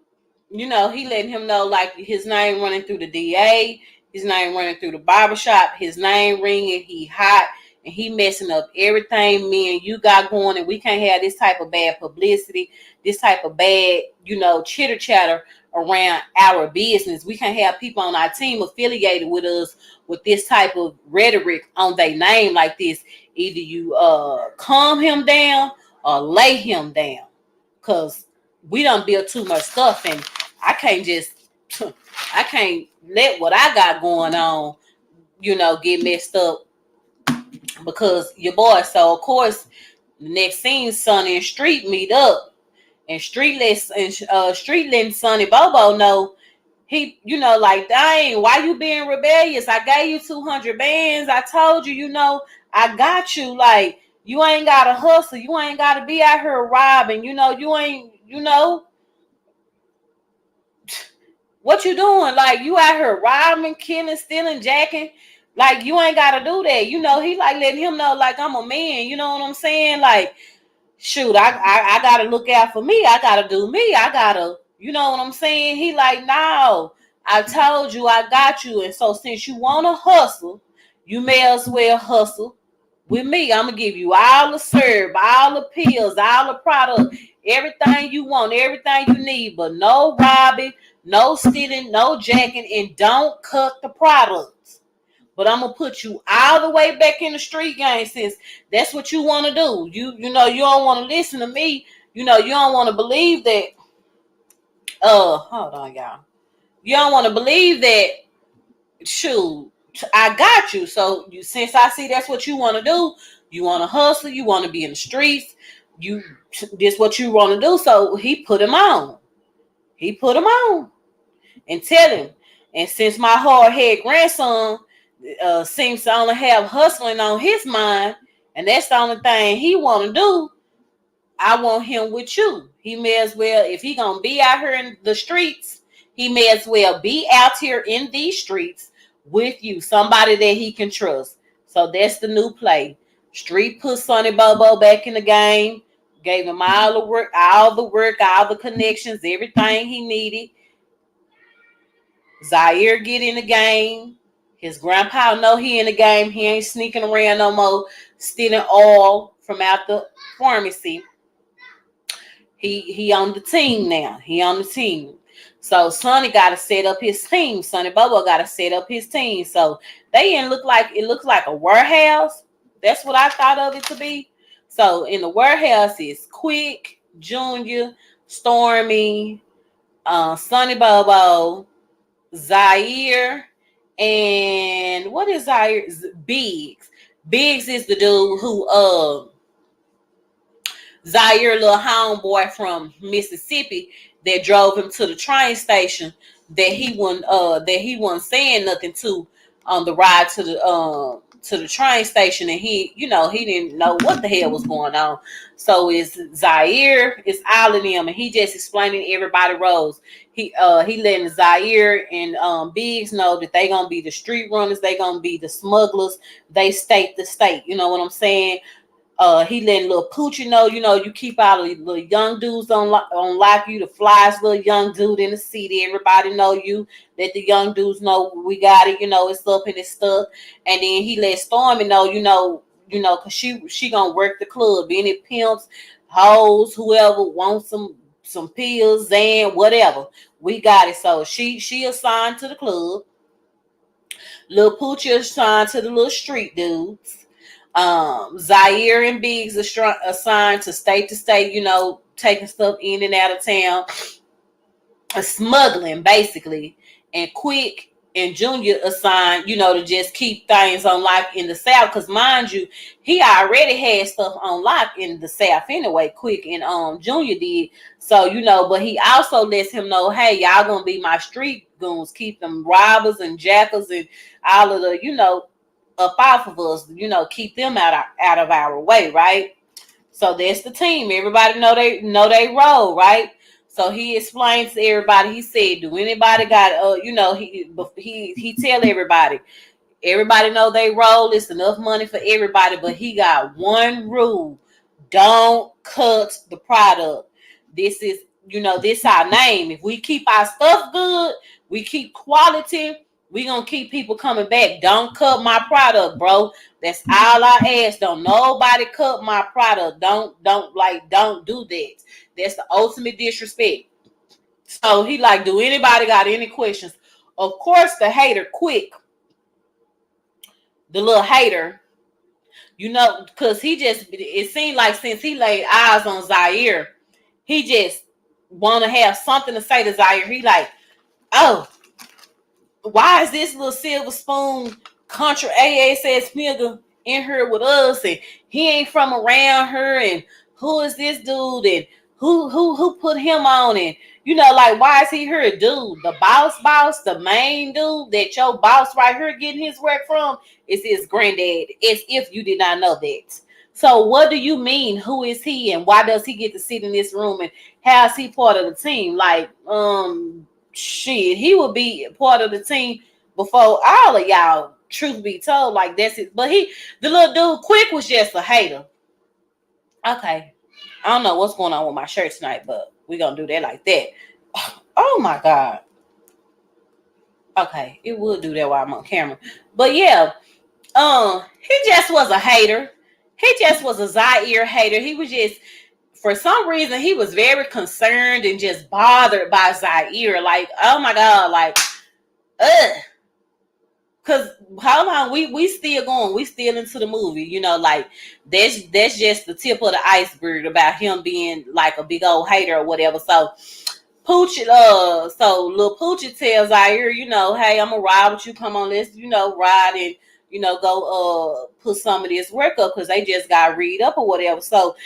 he letting him know, like, his name running through the DA, his name running through the barbershop, his name ringing, he hot, and he messing up everything me and you got going, and we can't have this type of bad publicity, this type of bad, chitter chatter around our business. We can't have people on our team affiliated with us with this type of rhetoric on their name like this. Either you calm him down or lay him down, because we don't build too much stuff, and I can't just I can't let what I got going on, get messed up because your boy. So of course, the next scene, Sonny and Street meet up, and Street letting Sonny Bobo know, he, like, dang, why you being rebellious? I gave you 200 bands. I told you, I got you. Like, you ain't gotta hustle. You ain't gotta be out here robbing. You ain't, what you doing? Like, you out here robbing, killing, stealing, jacking. Like, you ain't gotta do that. He like letting him know, like, I'm a man. You know what I'm saying? Like, shoot, I gotta look out for me. I gotta do me. I gotta, you know what I'm saying? He like, no, I told you I got you. And so since you wanna hustle, you may as well hustle with me. I'm gonna give you all the serve, all the pills, all the product, everything you want, everything you need, but no robbing, no stealing, no jacking, and don't cut the products. But I'm gonna put you all the way back in the street game, since that's what you want to do. You don't want to listen to me. You don't want to believe that. Hold on, y'all. You don't want to believe that. Shoot, I got you. So since I see that's what you want to do, you want to hustle, you want to be in the streets. This what you want to do. So he put him on. He put him on and tell him. And since my hard head grandson seems to only have hustling on his mind, and that's the only thing he want to do, I want him with you. He may as well, if he gonna be out here in the streets, he may as well be out here in these streets with you, somebody that he can trust. So that's the new play. Street put Sonny Bobo back in the game, gave him all the work, all the connections, everything he needed. Zaire get in the game. His grandpa know he in the game. He ain't sneaking around no more, stealing oil from out the pharmacy. He on the team now. He on the team. So Sonny got to set up his team. Sonny Bobo got to set up his team. So they didn't look like it looks like a warehouse. That's what I thought of it to be. So in the warehouse is Quick, Junior, Stormy, Sonny Bobo, Zaire, and what is Zaire? Biggs. Biggs is the dude who Zaire, little homeboy from Mississippi, that drove him to the train station that he wasn't saying nothing to on the ride to the train station, and he didn't know what the hell was going on. So it's Zaire, it's all of them, and he just explaining everybody roles. He letting Zaire and Biggs know that they gonna be the street runners, they gonna be the smugglers, they state the state. You know what I'm saying? He letting little Poochie know, you keep all the little young dudes on lock, you the flyest little young dude in the city. Everybody know you. Let the young dudes know we got it, it's up and it's stuck. And then he let Stormy know, cause she gonna work the club. Any pimps, hoes, whoever wants some pills, Zan, whatever. We got it. So she assigned to the club. Little Poochie assigned to the little street dudes. Zaire and Biggs are assigned to state, taking stuff in and out of town, smuggling basically. And Quick and Junior assigned, to just keep things on lock in the South. Because mind you, he already had stuff on lock in the South anyway. Quick and Junior did. So, but he also lets him know, hey, y'all gonna be my street goons. Keep them robbers and jackals and all of the, up off of us, keep them out of our way, right? So that's the team. Everybody know they role, right? So he explains to everybody. He said, "Do anybody got he tell everybody. Everybody know they role. It's enough money for everybody, but he got one rule: don't cut the product. This is this our name. If we keep our stuff good, we keep quality." We gonna keep people coming back. Don't cut my product, bro. That's all I ask. Don't nobody cut my product. Don't do that. That's the ultimate disrespect. So he like, do anybody got any questions? Of course, the hater Quick, the little hater, because it seemed like since he laid eyes on Zaire, he just want to have something to say to Zaire. He like, oh, why is this little silver spoon contra ASS nigga in here with us, and he ain't from around her, and who is this dude, and who put him on, and like, why is he here? Dude, the boss, the main dude that your boss right here getting his work from is his granddad, as if you did not know that. So what do you mean, who is he, and why does he get to sit in this room, and how is he part of the team? Like, shit, he would be part of the team before all of y'all, truth be told. Like, that's it. But the little dude Quick was just a hater. Okay, I don't know what's going on with my shirt tonight, but we're gonna do that like that. Oh my god. Okay, it would do that while I'm on camera. But yeah, he just was a hater. He just was a Zaire hater. He was just, for some reason, he was very concerned and just bothered by Zaire. Like, oh my god, like, because hold on, we still going, we still into the movie, like that's just the tip of the iceberg about him being like a big old hater or whatever. So Poochie, so little Poochie tells Zaire, hey, I'm gonna ride with you. Come on, let's ride and go put some of this work up, because they just got read up or whatever. So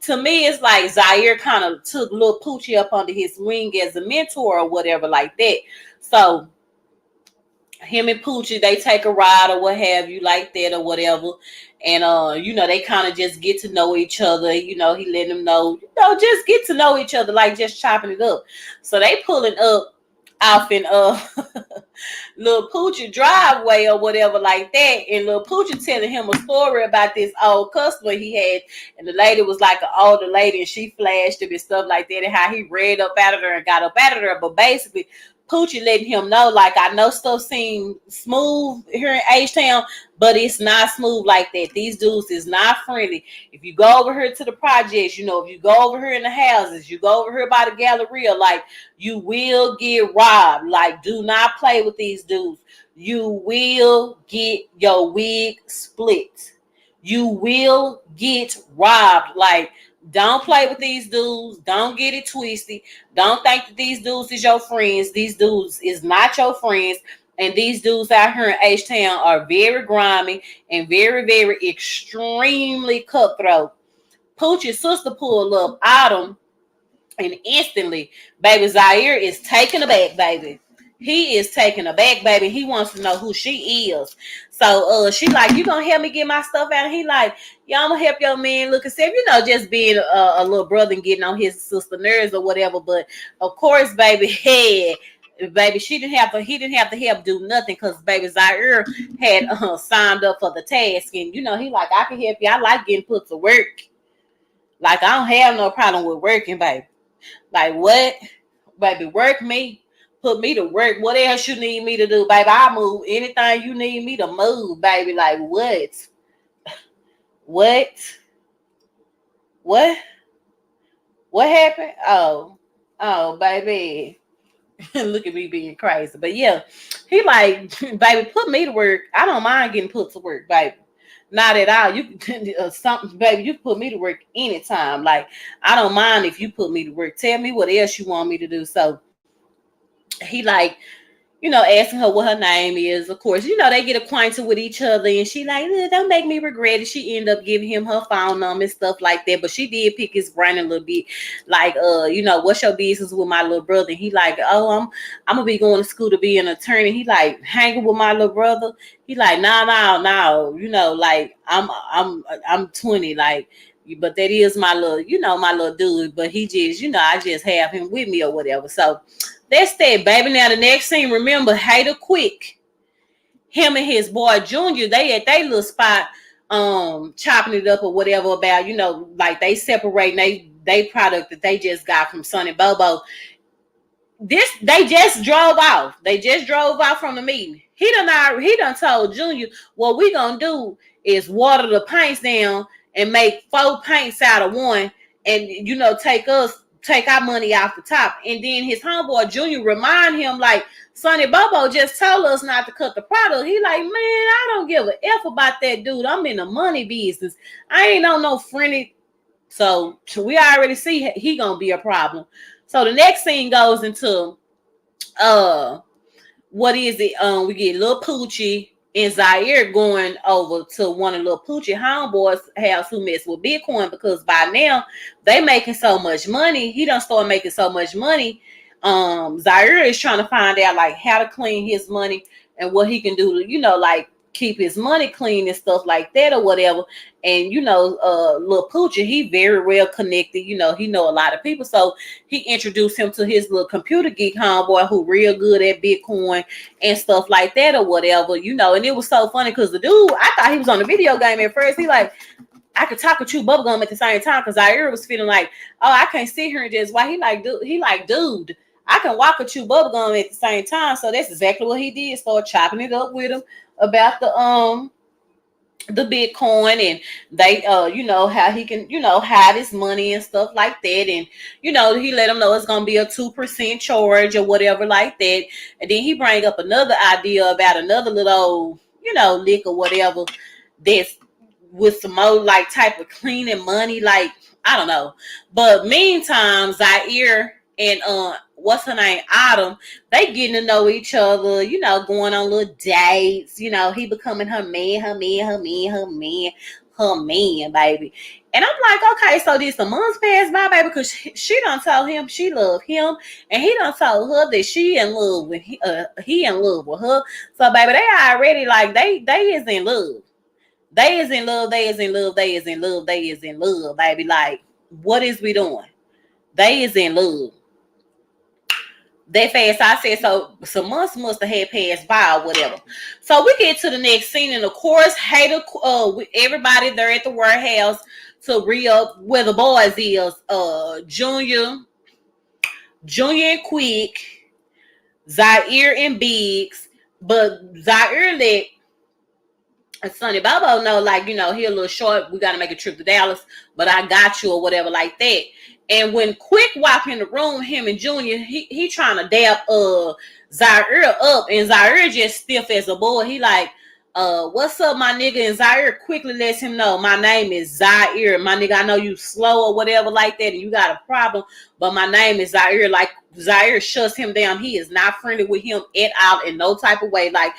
to me, it's like Zaire kind of took little Poochie up under his wing as a mentor or whatever like that. So him and Poochie, they take a ride or what have you like that or whatever. And, they kind of just get to know each other. He letting them know, just get to know each other, like just chopping it up. So they pulling up off in little Poochie driveway or whatever like that, and little Poochie telling him a story about this old customer he had, and the lady was like an older lady, and she flashed him and stuff like that, and how he read up out of her and got up out of her. But basically, Poochie letting him know, like, I know stuff seems smooth here in H-Town, but it's not smooth like that. These dudes is not friendly. If you go over here to the projects, if you go over here in the houses, you go over here by the Galleria, like, you will get robbed. Like, do not play with these dudes. You will get your wig split. You will get robbed. Like, don't play with these dudes. Don't get it twisted. Don't think that these dudes is your friends. These dudes is not your friends. And these dudes out here in H-Town are very grimy and very, very extremely cutthroat. Poochie's sister pulled up Autumn, and instantly, baby Zaire is taken aback, baby. He is taken aback, baby. He wants to know who she is. So she like, you gonna help me get my stuff out? And he like, yeah, I'm gonna help your man look and see, just being a little brother and getting on his sister nerves or whatever. But of course, baby, he didn't have to help do nothing, because baby Zaire had signed up for the task. And he like, I can help you. I like getting put to work. Like, I don't have no problem with working, baby. Like, what? Baby, work me. Put me to work. What else you need me to do, baby? I'll move anything you need me to move, baby. Like, what? What? What? What happened? Oh, baby. Look at me being crazy. But yeah, he like, baby, put me to work. I don't mind getting put to work, baby. Not at all. You can something, baby. You put me to work anytime. Like, I don't mind if you put me to work. Tell me what else you want me to do. So he like, asking her what her name is. Of course, they get acquainted with each other, and she like, don't make me regret it. She ended up giving him her phone number and stuff like that. But she did pick his brain a little bit, like, what's your business with my little brother? And he like, oh, I'm gonna be going to school to be an attorney. He like, hanging with my little brother. He like, no, like, I'm 20, like, but that is my little dude. But he just, I just have him with me or whatever. So that's that, baby. Now the next scene, remember, Hater Quick, him and his boy Junior, they at their little spot, chopping it up or whatever about, like, they separating they product that they just got from Sonny Bobo. They just drove off. They just drove off from the meeting. He done told Junior, what we gonna do is water the paints down and make 4 paints out of one, and take our money off the top. And then his homeboy Junior remind him, like, Sonny Bobo just told us not to cut the product. He like, man, I don't give a F about that dude. I'm in the money business. I ain't on no friendly. So we already see he gonna be a problem. So the next scene goes into what is it? We get Lil Poochie and Zaire going over to one of Lil Poochie homeboys' house who mess with Bitcoin, because by now they making so much money. He done started making so much money. Zaire is trying to find out, like, how to clean his money and what he can do to, like, keep his money clean and stuff like that or whatever. And Lil Poochie, he very well connected. He know a lot of people, so he introduced him to his little computer geek homeboy who real good at Bitcoin and stuff like that or whatever. And it was so funny because the dude, I thought he was on the video game at first. He like, I could talk and chew bubblegum at the same time, because Zaire was feeling like, oh, I can't sit here and just why he like, dude, I can walk and chew bubblegum at the same time. So that's exactly what he did. Start chopping it up with him about the Bitcoin, and they how he can hide his money and stuff like that. And he let him know it's gonna be a 2% charge or whatever like that. And then he bring up another idea about another little lick or whatever that's with some more like type of cleaning money, like, I don't know. But meantime, Zaire and what's her name, Autumn, they getting to know each other, going on little dates. He becoming her man, baby. And I'm like, okay, so this a months passed by, baby, because she done told him she loved him, and he done told her that she in love with he in love with her. So baby, they already like they is in love. They is in love, baby. Like, what is we doing? They is in love. That fast, I said, so some months must have had passed by or whatever. So we get to the next scene, and of course, everybody there at the warehouse to re-up where the boys is. Junior and Quick, Zaire and Biggs, but Zaire let Sonny Bobo know, like, he a little short. We got to make a trip to Dallas, but I got you or whatever like that. And when Quick walk in the room, him and Junior, he trying to dab Zaire up, and Zaire just stiff as a boy. He like, what's up, my nigga? And Zaire quickly lets him know, my name is Zaire, my nigga. I know you slow or whatever like that, and you got a problem, but my name is Zaire. Like, Zaire shuts him down. He is not friendly with him at all in no type of way. Like,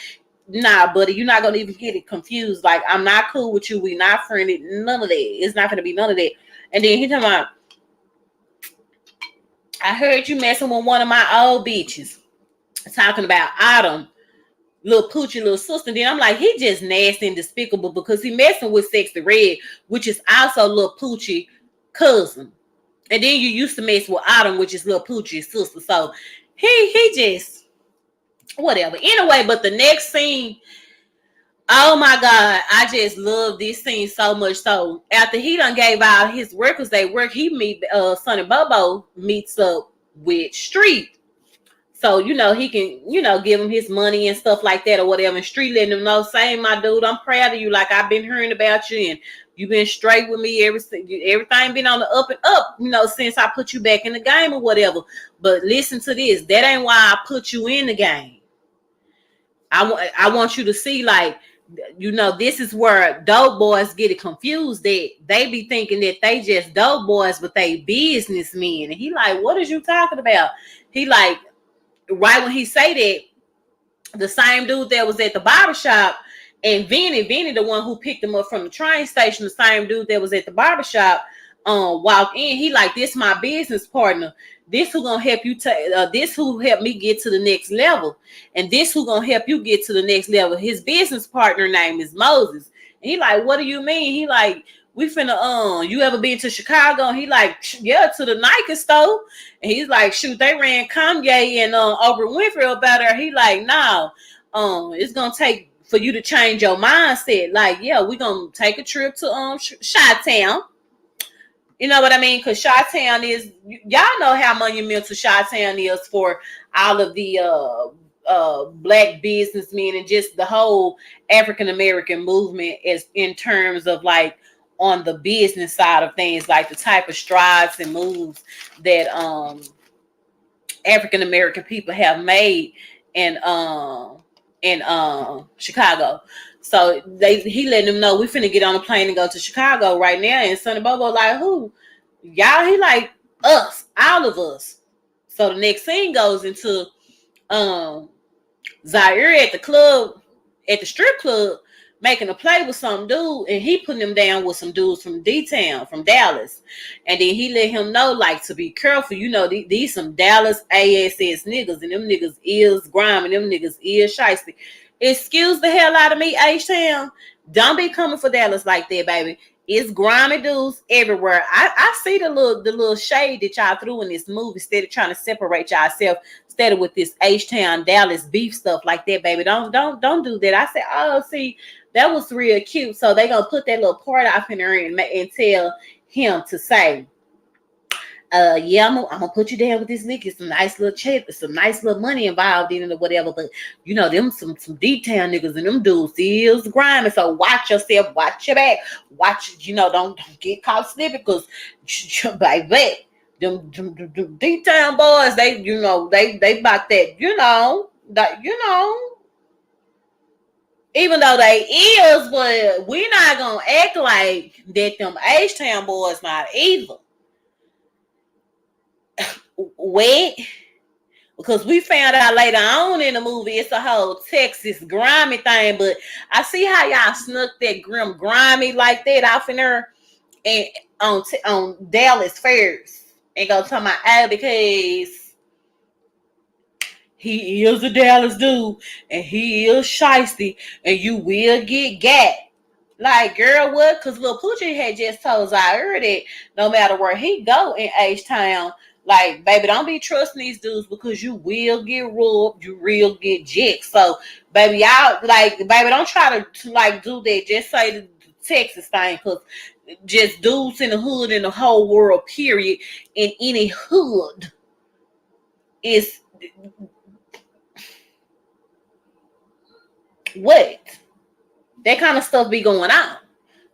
nah, buddy, you're not gonna even get it confused. Like, I'm not cool with you. We not friendly. None of that. It's not gonna be none of that. And then he talking about, I heard you messing with one of my old bitches. Talking about Autumn, little Poochie, little sister. And then I'm like, he just nasty and despicable because he messing with Sexy Red, which is also little Poochie cousin. And then you used to mess with Autumn, which is little Poochie's sister. So he just whatever. Anyway, but the next scene, oh my God, I just love this scene so much. So after he done gave out his workers they work, he meet Sonny Bobo meets up with Street. So, he can, give him his money and stuff like that or whatever. And Street letting him know, saying, my dude, I'm proud of you. Like, I've been hearing about you and you've been straight with me. Everything been on the up and up, since I put you back in the game or whatever. But listen to this. That ain't why I put you in the game. I want you to see, like, this is where dope boys get it confused. That they be thinking that they just dope boys, but they businessmen. And he like, what is you talking about? He like, right when he say that, the same dude that was at the barbershop and Vinny, the one who picked him up from the train station, the same dude that was at the barbershop, walked in. He like, this my business partner. This who gonna help you this who helped me get to the next level. And this who gonna help you get to the next level. His business partner name is Moses. And he like, what do you mean? He like, we finna, you ever been to Chicago? And he like, yeah, to the Nike store. And he's like, shoot, they ran Kanye and Oprah Winfrey about her. He like, no, it's gonna take for you to change your mindset. Like, yeah, we gonna take a trip to Chi-Town. You know what I mean? Because Chi-Town is, y'all know how monumental Chi-Town is for all of the black businessmen and just the whole African American movement, as in terms of like on the business side of things, like the type of strides and moves that African American people have made in Chicago. So he letting them know we finna get on a plane and go to Chicago right now. And Sonny Bobo like, who? Y'all? He like, us, all of us. So the next scene goes into Zaire at the club, at the strip club, making a play with some dude, and he putting him down with some dudes from D-Town, from Dallas. And then he let him know, like, to be careful. These some Dallas ASS niggas, and them niggas is grime, and them niggas is shiesty. Excuse the hell out of me, H-Town. Don't be coming for Dallas like that, baby. It's grimy dudes everywhere. I see the little shade that y'all threw in this movie, instead of trying to separate yourself, instead of with this H-Town Dallas beef stuff like that, baby. Don't do that. I said, oh, see, that was real cute. So they gonna put that little part off in there and tell him to say, yeah, I'm gonna put you down with this lick. It's some nice little check, some nice little money involved in it or whatever. But them some D-Town niggas and them dudes is grimy. So watch yourself, watch your back, watch. Don't get caught slipping, because baby, them D-Town boys, they they about that, even though they is, but we not gonna act like that them H-Town boys not evil. Wet, because we found out later on in the movie it's a whole Texas grimy thing, but I see how y'all snuck that grimy like that off in there and on Dallas first and go talk about because he is a Dallas dude and he is shiesty and you will get gat. Like, girl, what? Because Lil Poochie had just told Zaire that no matter where he go in H-Town, like, baby, don't be trusting these dudes because you will get robbed, you will get jicked. So, baby, y'all, like, baby, don't try to like do that. Just say the Texas thing, because just dudes in the hood in the whole world, period, in any hood is What? That kind of stuff be going on.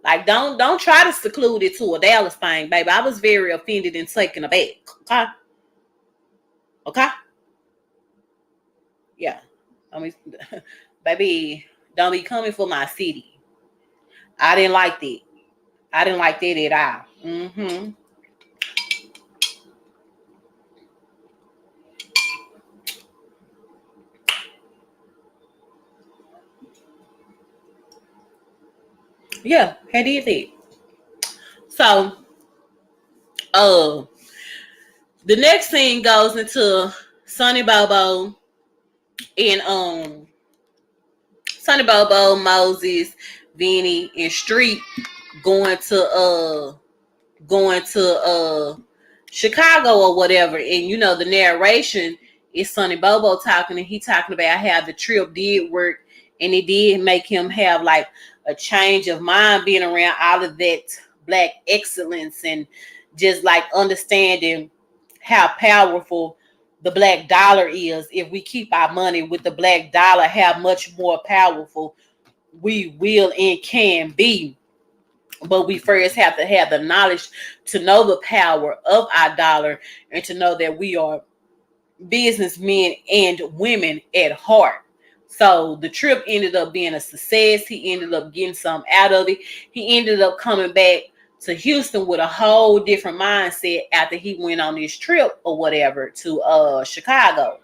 Like, don't try to seclude it to a Dallas thing, baby. I was very offended and taken aback. Okay, okay, yeah. I mean, baby, don't be coming for my city. I didn't like that. I didn't like that at all. Mm-hmm. Yeah, I did that. So, uh, the next scene goes into Sonny Bobo and Sonny Bobo, Moses, Vinny, and Street going to Chicago or whatever. And the narration is Sonny Bobo talking, and he talking about how the trip did work, and it did make him have like a change of mind being around all of that black excellence, and just like understanding how powerful the black dollar is. If we keep our money with the black dollar, how much more powerful we will and can be. But we first have to have the knowledge to know the power of our dollar, and to know that we are businessmen and women at heart. So the trip ended up being a success. He ended up getting some out of it. He ended up coming back to Houston with a whole different mindset after he went on this trip or whatever to Chicago.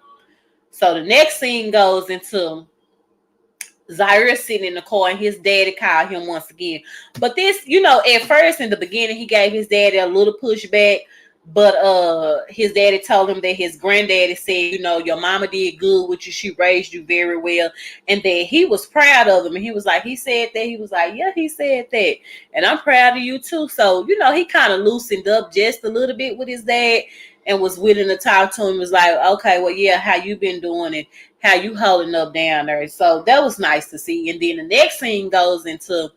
So the next scene goes into Zaire sitting in the car, and his daddy called him once again. But this, at first in the beginning, he gave his daddy a little pushback. But his daddy told him that his granddaddy said, your mama did good with you. She raised you very well. And that he was proud of him. And he was like, he said that. He was like, yeah, he said that. And I'm proud of you too. So, he kind of loosened up just a little bit with his dad, and was willing to talk to him. Was like, okay, well, yeah, how you been doing it? How you holding up down there? So that was nice to see. And then the next scene goes into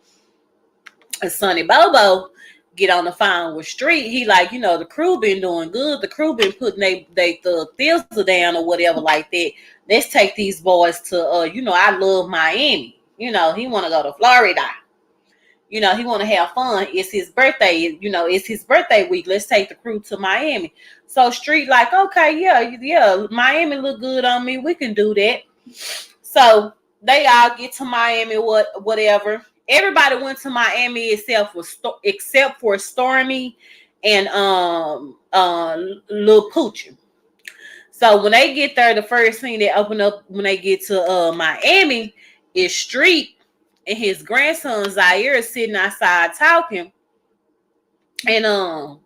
Sonny Bobo get on the phone with Street. He like, the crew been doing good. The crew been putting the thistle down or whatever like that. Let's take these boys to I love Miami. He want to go to Florida. He want to have fun. It's his birthday. It's his birthday week. Let's take the crew to Miami. So Street like, okay, yeah, Miami look good on me. We can do that. So they all get to Miami, whatever. Everybody went to Miami except for Stormy and Lil Poochie. So when they get there, the first thing they open up when they get to Miami is Street and his grandson Zaire is sitting outside talking. And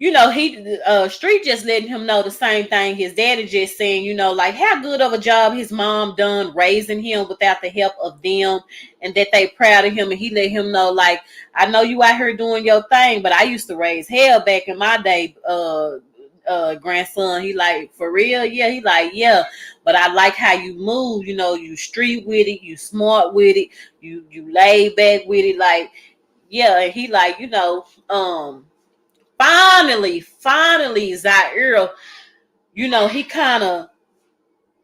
he Street just letting him know the same thing his daddy just saying, like how good of a job his mom done raising him without the help of them, and that they proud of him. And he let him know, like, I know you out here doing your thing, but I used to raise hell back in my day, grandson. He like, for real? Yeah. He like, yeah, but I like how you move, you street with it, you smart with it, you laid back with it, like, yeah. And he like, finally, Zaire, he kind of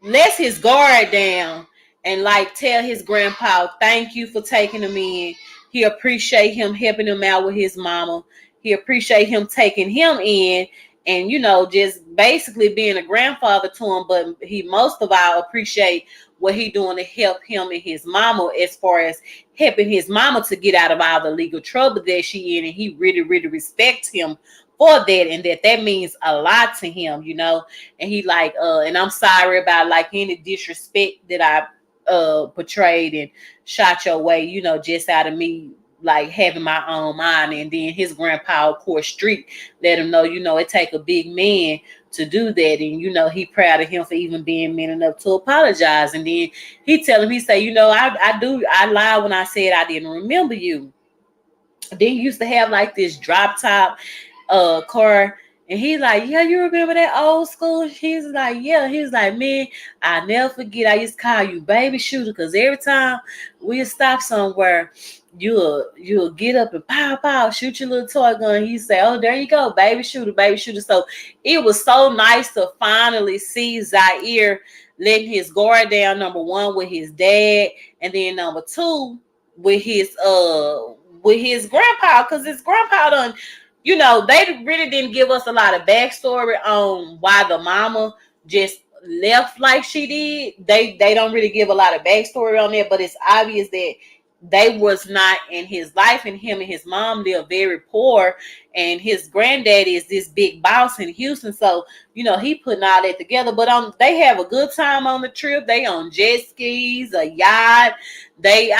lets his guard down and like tell his grandpa, thank you for taking him in. He appreciate him helping him out with his mama. He appreciate him taking him in and, just basically being a grandfather to him. But he most of all appreciate what he doing to help him and his mama, as far as helping his mama to get out of all the legal trouble that she in. And he really, really respects him for that, and that means a lot to him, And he like, and I'm sorry about like any disrespect that I portrayed and shot your way, just out of me like having my own mind. And then his grandpa, of course, Street, let him know, it take a big man to do that. And, he proud of him for even being man enough to apologize. And then he tell him, he say, I lied when I said I didn't remember you. Then he used to have like this drop top car. And he's like, yeah, you remember that old school? He's like, yeah. He's like, man, I never forget. I used to call you baby shooter, because every time we'll stop somewhere, you'll get up and pow, shoot your little toy gun. He say, oh, there you go, baby shooter, baby shooter. So it was so nice to finally see Zaire letting his guard down, number one, with his dad, and then number two, with his grandpa, because his grandpa done, they really didn't give us a lot of backstory on why the mama just left like she did. They don't really give a lot of backstory on that, but it's obvious that they was not in his life, and him and his mom live very poor, and his granddaddy is this big boss in Houston. So he putting all that together. But they have a good time on the trip. They on jet skis, a yacht. They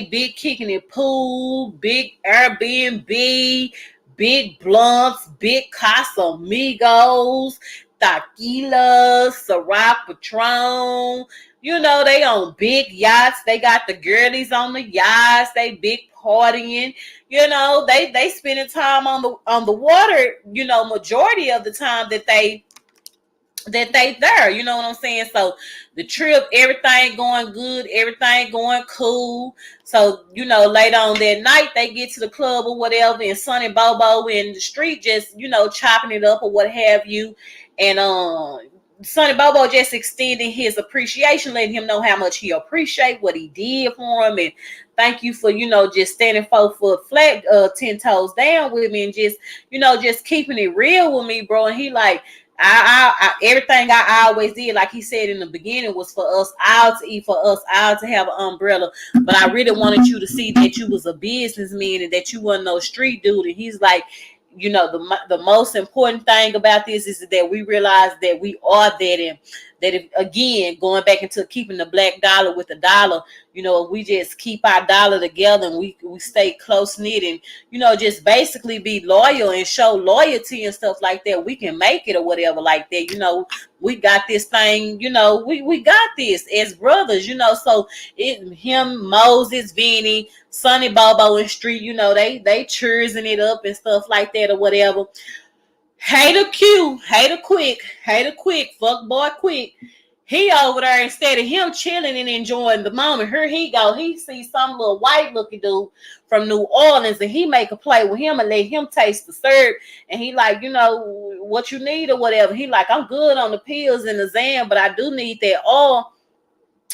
big kicking it pool, big Airbnb, big blunts, big Casamigos, tequilas, Ciroc Patron. They on big yachts. They got the girlies on the yachts. They big partying. They spending time on the water. Majority of the time that they there. You know what I'm saying? So the trip, everything going good, everything going cool. So later on that night they get to the club or whatever, and Sonny Bobo in the street just chopping it up or what have you, and Sonny Bobo just extending his appreciation, letting him know how much he appreciate what he did for him, and thank you for just standing 4 foot flat, 10 toes down with me, and just keeping it real with me, bro. And he like, I everything I always did, like he said in the beginning, was for us all to eat, for us all to have an umbrella. But I really wanted you to see that you was a businessman and that you wasn't no street dude. And he's like, the most important thing about this is that we realize that we are that, and that if, again, going back into keeping the black dollar with the dollar, if we just keep our dollar together and we stay close knit and just basically be loyal and show loyalty and stuff like that, we can make it or whatever like that. We got this thing, we got this as brothers, so him, Moses, Vinny, Sonny Bobo and Street, they cheersing it up and stuff like that or whatever. Hater quick, fuck boy quick. He over there, instead of him chilling and enjoying the moment, here he go. He sees some little white looking dude from New Orleans, and he make a play with him and let him taste the syrup. And he like, what you need or whatever. He like, I'm good on the pills and the Zan, but I do need that oil.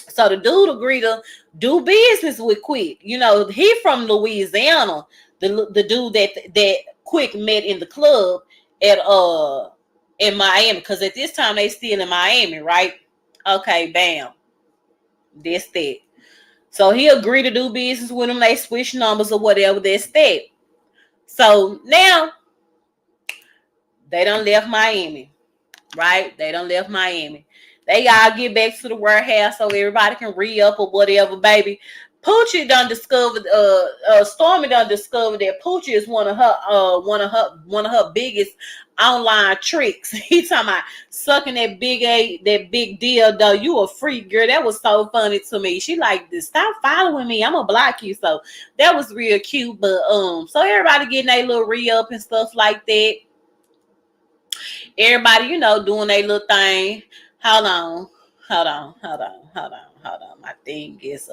So the dude agreed to do business with Quick. He from Louisiana. The dude that Quick met in the club in Miami, because at this time they still in Miami, right? Okay, bam. That's that. So he agreed to do business with him. They switch numbers or whatever. That's that. So now they done left Miami, right? They done left Miami. They all get back to the warehouse so everybody can re-up or whatever, baby. Poochie done discovered, Stormy done discovered that Poochie is one of her biggest online tricks. He talking about sucking that big deal though. You a freak, girl. That was so funny to me. She like, stop following me, I'm gonna block you. So that was real cute. But so everybody getting a little re-up and stuff like that. Everybody, doing their little thing. Hold on. My thing is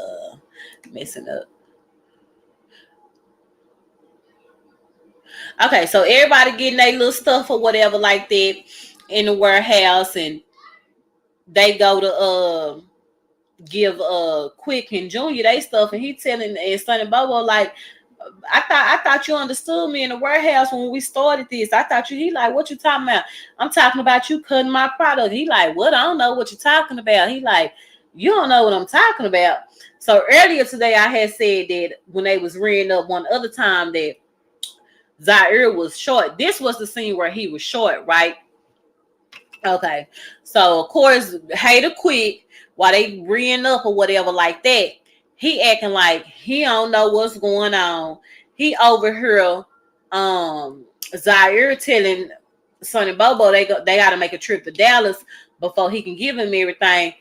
messing up. Okay, so everybody getting their little stuff or whatever like that in the warehouse, and they go to give Quick and Junior they stuff, and he telling Sonny Bobo like, I thought you understood me in the warehouse when we started this. I thought he like, what you talking about? I'm talking about you cutting my product. He like, what? I don't know what you're talking about. He like, you don't know what I'm talking about. So earlier today I had said that when they was rearing up one other time that Zaire was short. This was the scene where he was short, right? Okay. So of course, Hater Quick, while they rearing up or whatever like that, he acting like he don't know what's going on. He over here, Zaire telling Sonny Bobo they got to make a trip to Dallas before he can give him everything.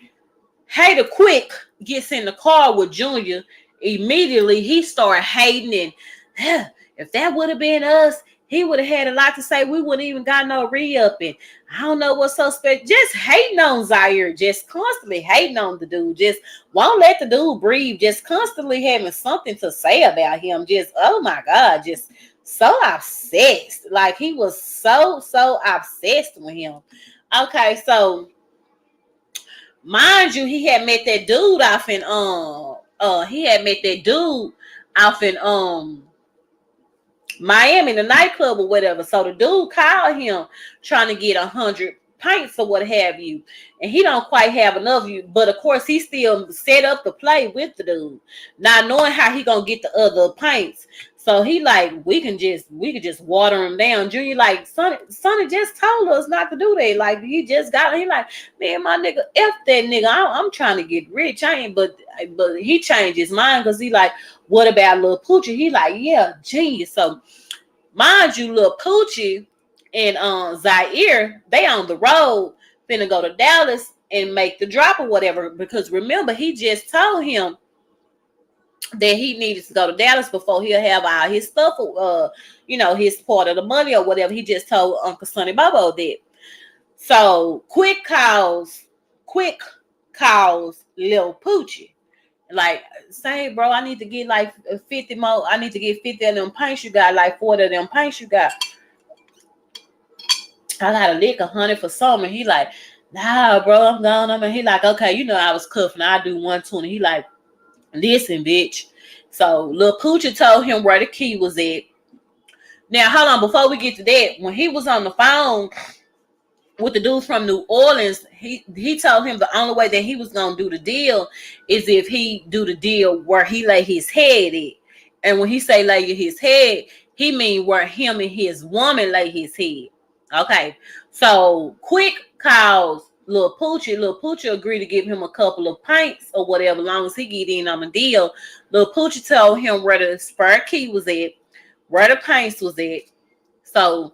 Hater Quick gets in the car with Junior. Immediately he started hating, and if that would have been us, he would have had a lot to say. We wouldn't even got no re-upping. I don't know what's so special. Just hating on Zaire. Just constantly hating on the dude. Just won't let the dude breathe. Just constantly having something to say about him. Just, oh my God. Just so obsessed. Like he was so obsessed with him. Okay, so Mind you, he had met that dude off in Miami, the nightclub or whatever. So the dude called him trying to get 100 pints or what have you, and he don't quite have enough. But of course, he still set up the play with the dude, not knowing how he gonna get the other pints. So he like, we can just water him down. Junior like, Sonny just told us not to do that. Like he just got. He like, man, my nigga, f that nigga. I'm trying to get rich. I ain't. But he changed his mind because he like, what about Lil Poochie? He like, yeah, genius. So mind you, Lil Poochie and Zaire, they on the road, finna go to Dallas and make the drop or whatever. Because remember, he just told him that he needed to go to Dallas before he'll have all his stuff, his part of the money or whatever. He just told Uncle Sonny Bobo that. So quick calls Lil Poochie. Like, say, bro, I need to get like 50 more. I need to get 50 of them pints you got, like 40 of them pints you got. I gotta lick 100 for some. And he like, nah, bro, I'm gone. He like, okay, I was cuffing. I do 120. He like, listen, bitch. So Lil Poochie told him where the key was at. Now, hold on, before we get to that, when he was on the phone with the dude from New Orleans, he told him the only way that he was gonna do the deal is if he do the deal where he lay his head at. And when he say lay his head, he mean where him and his woman lay his head. Okay, so quick calls Lil Poochie. Lil Poochie agreed to give him a couple of pints or whatever, as long as he get in on the deal. Lil Poochie told him where the spare key was at, where the pints was at. So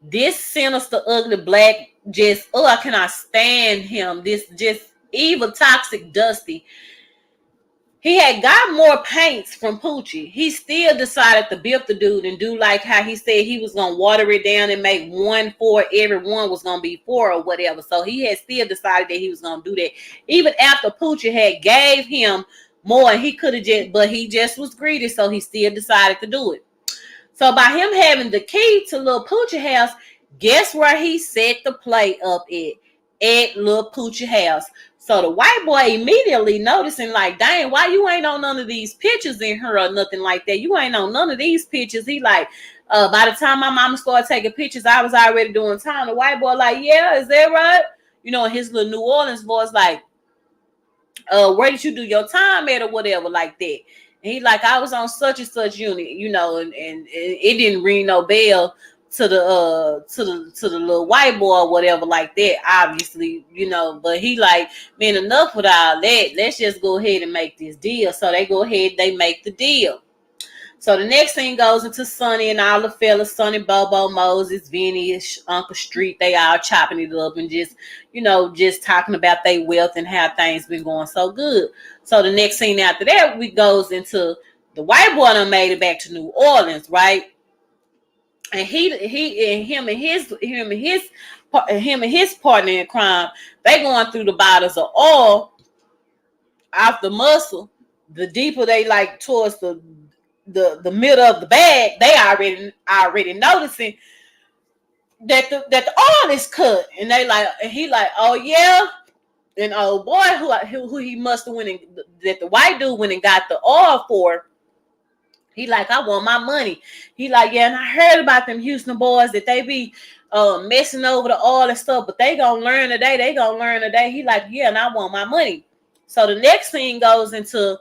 this sinister, ugly black, I cannot stand him. This just evil, toxic, dusty. He had got more paints from Poochie. He still decided to bip the dude and do like how he said he was going to water it down and make one for everyone was going to be 4 or whatever. So he had still decided that he was going to do that. Even after Poochie had gave him more, he could have but he just was greedy. So he still decided to do it. So by him having the key to Lil Poochie house, guess where he set the play up at Lil Poochie house. So the white boy immediately noticing like, dang, why you ain't on none of these pictures in her or nothing like that? You ain't on none of these pictures. He like, by the time my mama started taking pictures, I was already doing time. The white boy like, yeah, is that right? His little New Orleans voice like, where did you do your time at or whatever like that? And he like, I was on such and such unit, and it didn't ring no bell to the little white boy or whatever like that, obviously, but he like, man, enough with all that. Let's just go ahead and make this deal. So they go ahead, they make the deal. So the next thing goes into Sonny and all the fellas, Sonny, Bobo, Moses, Vinny, Uncle Street, they all chopping it up and just talking about their wealth and how things been going so good. So the next scene after that, we goes into the white boy done made it back to New Orleans, right? And him and his partner in crime, they going through the bottles of oil off the muscle. The deeper they like towards the middle of the bag, they already noticing that the oil is cut, and they like, and he like, oh yeah, and old boy who he must have went and that the white dude went and got the oil for. He like, I want my money. He like, yeah, and I heard about them Houston boys that they be messing over the oil and stuff, but they gonna learn today. He like, yeah, and I want my money. So the next thing goes into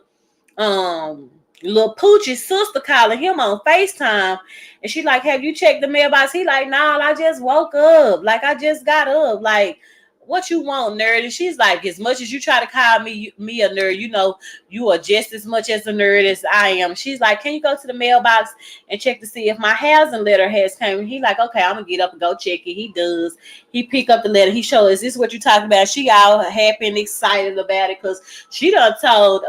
Lil Poochie's sister calling him on FaceTime, and she like, have you checked the mailbox? He like, nah, I just woke up. Like, I just got up. Like, what you want, nerd? And she's like, as much as you try to call me a nerd, you are just as much as a nerd as I am. She's like, can you go to the mailbox and check to see if my housing letter has come? And he like, okay, I'm gonna get up and go check it. He does. He pick up the letter. He shows, is this what you talking about? She all happy and excited about it because she done told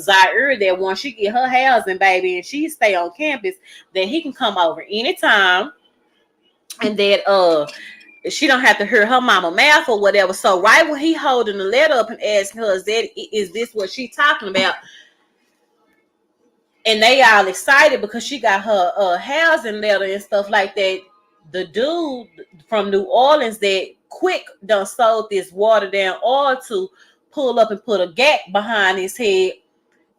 Zaire that once she get her housing, baby, and she stay on campus, that he can come over anytime, and that she don't have to hear her mama mouth or whatever. So right when he holding the letter up and asking her, is this what she talking about? And they all excited because she got her housing letter and stuff like that. The dude from New Orleans that Quick done sold this watered down oil to pull up and put a gap behind his head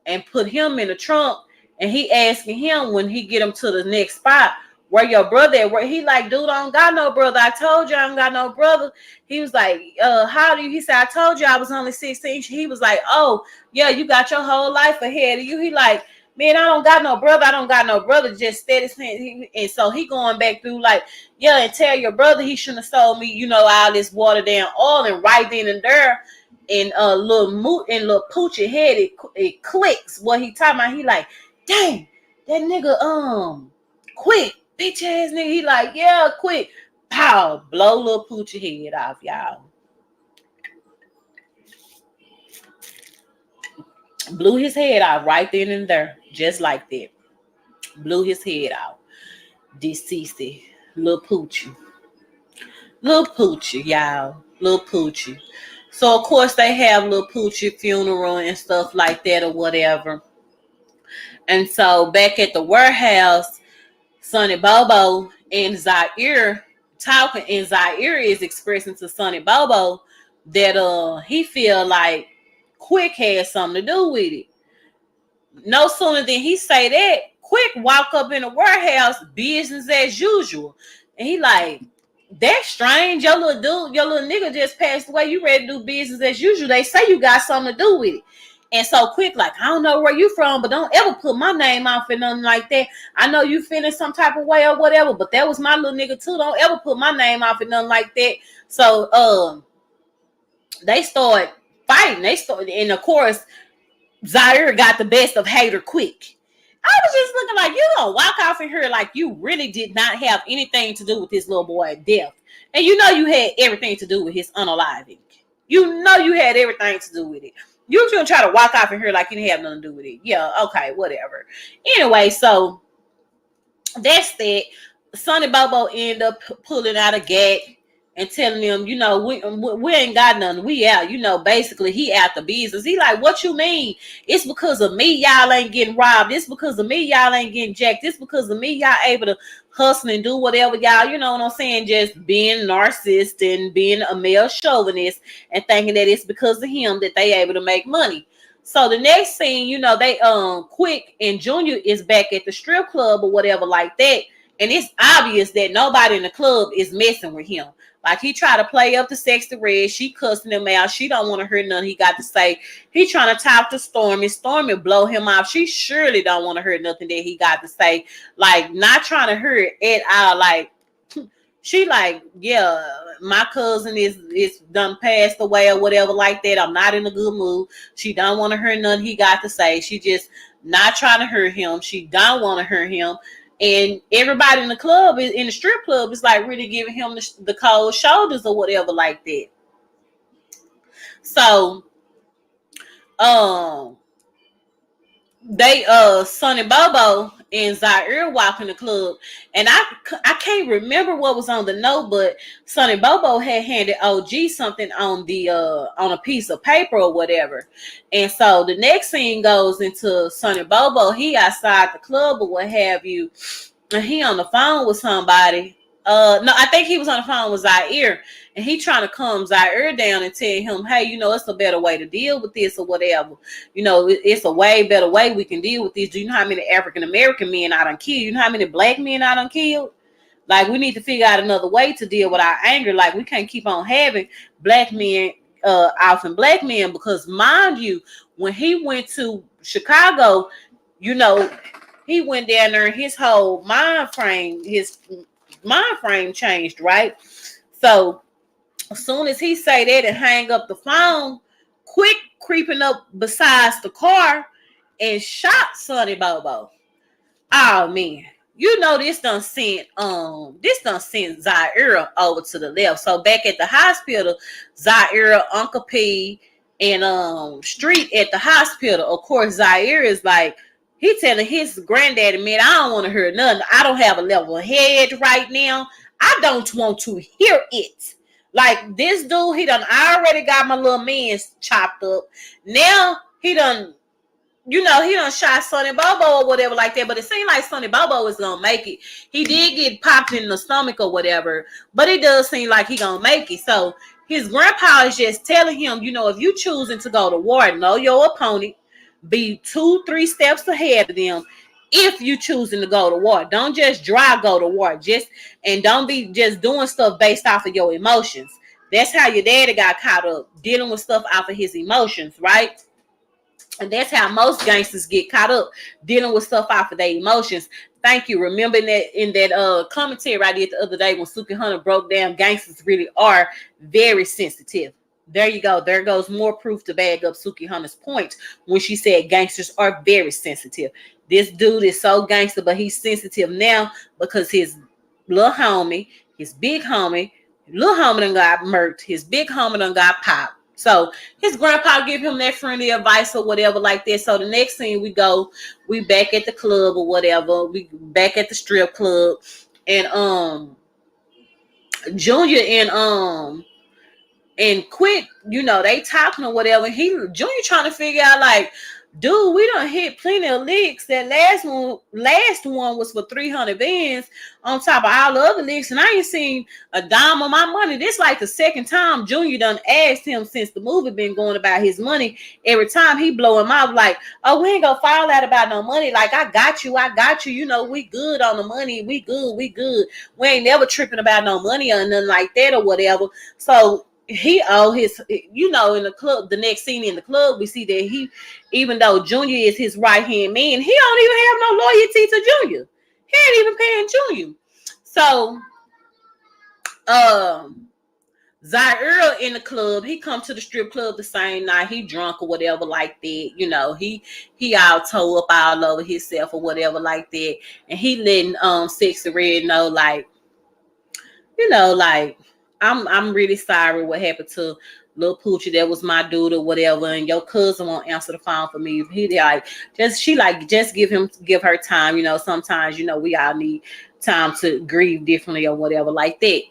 and put him in the trunk. And he asking him when he get him to the next spot, where your brother at? Where he like, dude, I don't got no brother. I told you I don't got no brother. He was like, how do you? He said, I told you I was only 16. He was like, oh, yeah, you got your whole life ahead of you. He like, man, I don't got no brother. I don't got no brother. Just steady saying. And so he going back through like, yeah, and tell your brother he shouldn't have sold me, all this watered down oil. And right then and there, and little Poochie head, it clicks what he talking about. He like, dang, that nigga, Quick, bitch ass nigga. He like, yeah, Quick. Pow, blow little Poochie head off, y'all. Blew his head out right then and there, just like that. Blew his head out. Deceased, little Poochie. Little Poochie, y'all. Little Poochie. So, of course, they have little Poochie funeral and stuff like that or whatever. And so, back at the warehouse, Sonny Bobo and Zaire talking, and Zaire is expressing to Sonny Bobo that he feel like Quick had something to do with it. No sooner than he say that, Quick walk up in the warehouse, business as usual. And he like, that's strange. Your little dude, your little nigga just passed away. You ready to do business as usual. They say you got something to do with it. And so Quick like, I don't know where you from, but don't ever put my name off in nothing like that. I know you feeling some type of way or whatever, but that was my little nigga too. Don't ever put my name off in nothing like that. So they start fighting. And of course, Zaire got the best of Hater Quick. I was just looking like, you gonna walk off in here like you really did not have anything to do with this little boy's death. And you had everything to do with his unaliving. You had everything to do with it. You was gonna try to walk off in here like you didn't have nothing to do with it. Yeah, okay, whatever. Anyway, so that's that. Sonny Bobo ended up pulling out a gat and telling them, we ain't got nothing. We out. Basically he out the business. He like, what you mean? It's because of me y'all ain't getting robbed. It's because of me y'all ain't getting jacked. It's because of me y'all able to hustle and do whatever y'all, you know what I'm saying, just being narcissist and being a male chauvinist and thinking that it's because of him that they able to make money. So the next scene, they Quick and Junior is back at the strip club or whatever like that. And it's obvious that nobody in the club is messing with him. Like he tried to play up the sexy red. She cussing him out. She don't want to hear nothing he got to say. He trying to talk to Stormy. Stormy blow him off. She surely don't want to hear nothing that he got to say. Like not trying to hear it at all. Like she like, yeah, my cousin is done passed away or whatever like that. I'm not in a good mood. She don't want to hear nothing he got to say. She just not trying to hear him. She don't want to hear him. And everybody in the club, in the strip club, is like really giving him the cold shoulders or whatever like that. So, they Sonny Bobo and Zaire walk in the club, and I can't remember what was on the note, but Sonny Bobo had handed OG something on the on a piece of paper or whatever. And so the next scene goes into Sonny Bobo. He outside the club or what have you, and he on the phone with somebody. No, I think he was on the phone with Zaire, and he trying to calm Zaire down and tell him, hey, it's a better way to deal with this or whatever. It's a way better way we can deal with this. Do you know how many African American men I done killed? You know how many black men I done killed? Like, we need to figure out another way to deal with our anger. Like, we can't keep on having black men off and black men, because mind you, when he went to Chicago, he went down there and his whole mind frame changed, right? So as soon as he say that and hang up the phone, Quick creeping up besides the car and shot Sonny Bobo. Oh man, this done sent Zaire over to the left. So back at the hospital, Zaire, Uncle P, and Street at the hospital. Of course, Zaire is like, he telling his granddaddy, man, I don't want to hear nothing. I don't have a level head right now. I don't want to hear it. Like, this dude, I already got my little man chopped up. Now he done he done shot Sonny Bobo or whatever like that, but it seemed like Sonny Bobo is gonna make it. He did get popped in the stomach or whatever, but it does seem like he gonna make it. So his grandpa is just telling him, if you choosing to go to war, know your opponent, be 2-3 steps ahead of them. If you choosing to go to war, don't just go to war. And don't be just doing stuff based off of your emotions. That's how your daddy got caught up, dealing with stuff off of his emotions, right? And that's how most gangsters get caught up, dealing with stuff off of their emotions. Thank you. Remember that in that commentary I did the other day when Suki Hunter broke down, gangsters really are very sensitive. There you go. There goes more proof to back up Suki Hunter's point when she said gangsters are very sensitive. This dude is so gangster, but he's sensitive now because his little homie, his big homie, little homie done got murked. His big homie done got popped. So his grandpa give him that friendly advice or whatever like that. So the next scene we back at the club or whatever. We back at the strip club, and Junior and Quick, they talking or whatever. Junior trying to figure out like, dude, we done hit plenty of licks. That last one was for 300 bands on top of all the other licks, and I ain't seen a dime of my money. This like the second time Junior done asked him since the movie been going about his money. Every time he blow him out like, oh, we ain't gonna fall out about no money. Like, I got you. We good on the money. We good. We ain't never tripping about no money or nothing like that or whatever. So he his, in the club, the next scene in the club, we see that even though Junior is his right hand man, he don't even have no loyalty to Junior. He ain't even paying Junior. So, Zaire in the club, he come to the strip club the same night. He drunk or whatever like that. He all toe up all over himself or whatever like that, and he letting Sexy Red know like, like, I'm really sorry what happened to Lil Poochie. That was my dude or whatever, and your cousin won't answer the phone for me. Just give her time. Sometimes we all need time to grieve differently or whatever like that.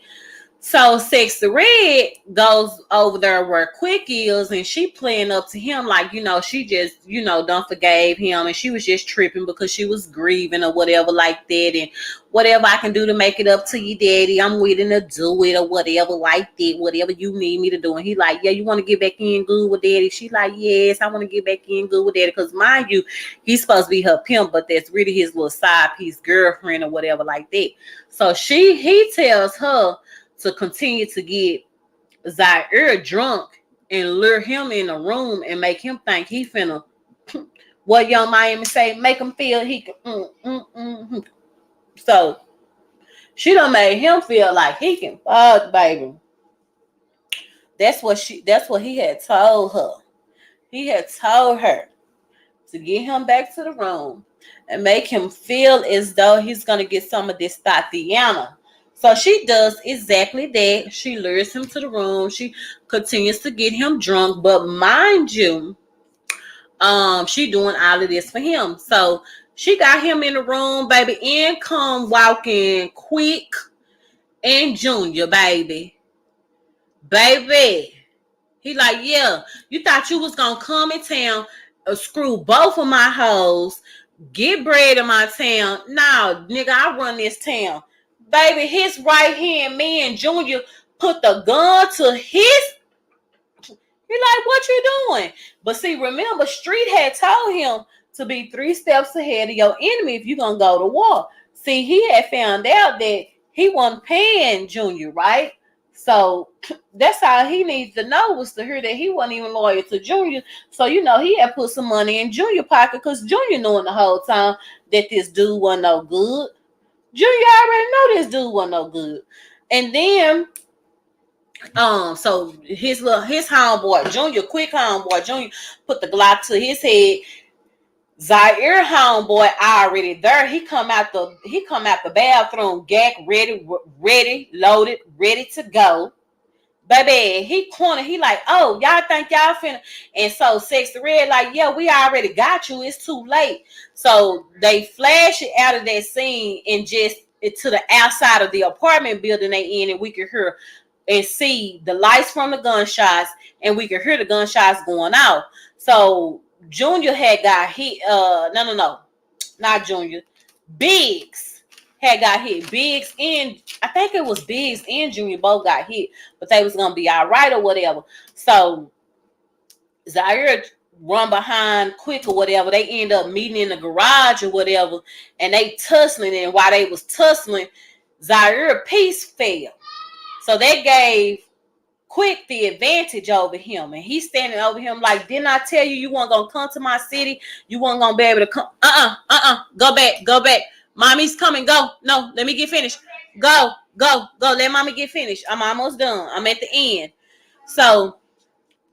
So Sexy Red goes over there where Quick is, and she playing up to him like, she just, done forgave him, and she was just tripping because she was grieving or whatever like that, and whatever I can do to make it up to you, daddy, I'm willing to do it or whatever like that, whatever you need me to do. And he like, yeah, you want to get back in good with daddy? She like, yes, I want to get back in good with daddy, because mind you, he's supposed to be her pimp, but that's really his little side piece girlfriend or whatever like that. So he tells her to continue to get Zaire drunk and lure him in a room and make him think he finna, what Young Miami say, make him feel he can. So she done made him feel like he can fuck, baby. That's what he had told her. He had told her to get him back to the room and make him feel as though he's gonna get some of this Tatiana. So she does exactly that. She lures him to the room. She continues to get him drunk. But mind you, she doing all of this for him. So she got him in the room, baby. In come walking Quick and Junior, baby. Baby. He like, yeah, you thought you was gonna come in town, screw both of my hoes, get bread in my town. Nah, nigga, I run this town. Baby, his right hand man, Junior, put the gun to his. You're like, what you doing? But see, remember, Street had told him to be 3 steps ahead of your enemy if you're going to go to war. See, he had found out that he wasn't paying Junior, right? So that's all he needs to know, was to hear that he wasn't even loyal to Junior. So, he had put some money in Junior's pocket, because Junior knowing the whole time that this dude wasn't no good. Junior already know this dude wasn't no good. And then so his homeboy, Junior, Quick homeboy, Junior put the Glock to his head. Zaire homeboy already there. He come out the bathroom, gag ready, loaded, ready to go. Baby, he cornered. He like, oh, y'all think y'all finna? And so Sexy Red like, yeah, we already got you. It's too late. So they flash it out of that scene and just to the outside of the apartment building they in, and we could hear and see the lights from the gunshots, and we could hear the gunshots going out. So Junior had got hit. No, not Junior. Biggs had got hit. Biggs and I think it was Biggs and Junior both got hit, but they was gonna be all right or whatever. So Zaire run behind quick or whatever. They end up meeting in the garage or whatever, and they tussling. And while they was tussling, Zaire piece fell. So they gave Quick the advantage over him, and he's standing over him like, didn't I tell you you weren't gonna come to my city? You weren't gonna be able to come. Go back. Mommy's coming. Go. No, let me get finished. Go. Let mommy get finished. I'm almost done. I'm at the end. So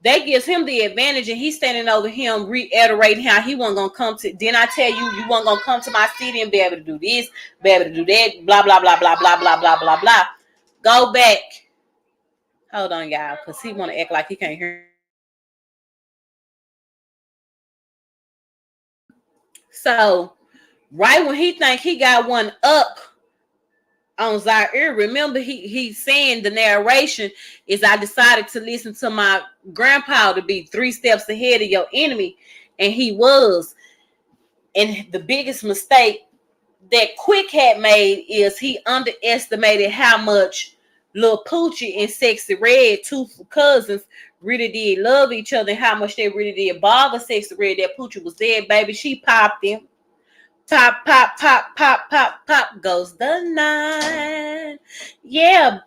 that gives him the advantage, and he's standing over him, reiterating how he wasn't gonna come to. Didn't I tell you you weren't gonna come to my city and be able to do this, be able to do that? Blah blah blah blah blah blah blah blah blah. Go back. Hold on, y'all, because he want to act like he can't hear. So, right when he think he got one up on Zaire, remember he's saying the narration is, I decided to listen to my grandpa to be 3 steps ahead of your enemy, and he was. And the biggest mistake that Quick had made is he underestimated how much Lil Poochie and Sexy Red, 2 cousins, really did love each other, and how much they really did bother Sexy Red that Poochie was dead, baby. She popped him. Pop goes the 9. Yeah.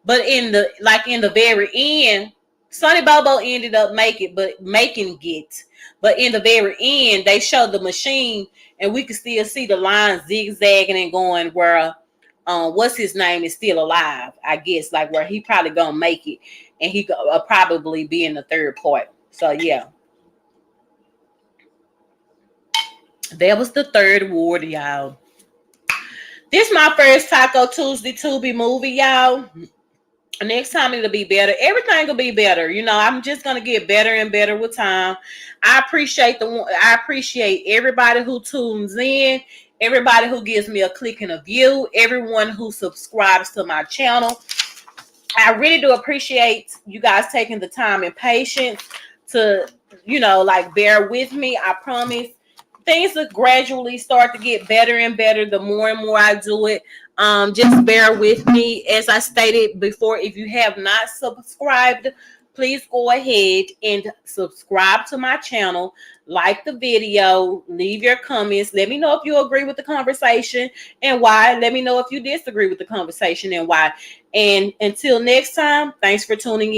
But in the very end, Sonny Bobo ended up making it. But in the very end, they showed the machine, and we could still see the lines zigzagging and going where what's his name is still alive, I guess, like where he probably gonna make it, and he probably be in the 3rd part. So yeah, that was the 3rd ward, y'all. This my first Taco Tuesday Tubi movie, y'all. Next time it'll be better. Everything will be better. You know, I'm just gonna get better and better with time. I appreciate everybody who tunes in, everybody who gives me a click and a view, everyone who subscribes to my channel. I really do appreciate you guys taking the time and patience to, bear with me. I promise things will gradually start to get better and better the more and more I do it. Just bear with me. As I stated before, if you have not subscribed, please go ahead and subscribe to my channel, like the video, leave your comments. Let me know if you agree with the conversation and why. Let me know if you disagree with the conversation and why. And until next time, thanks for tuning in.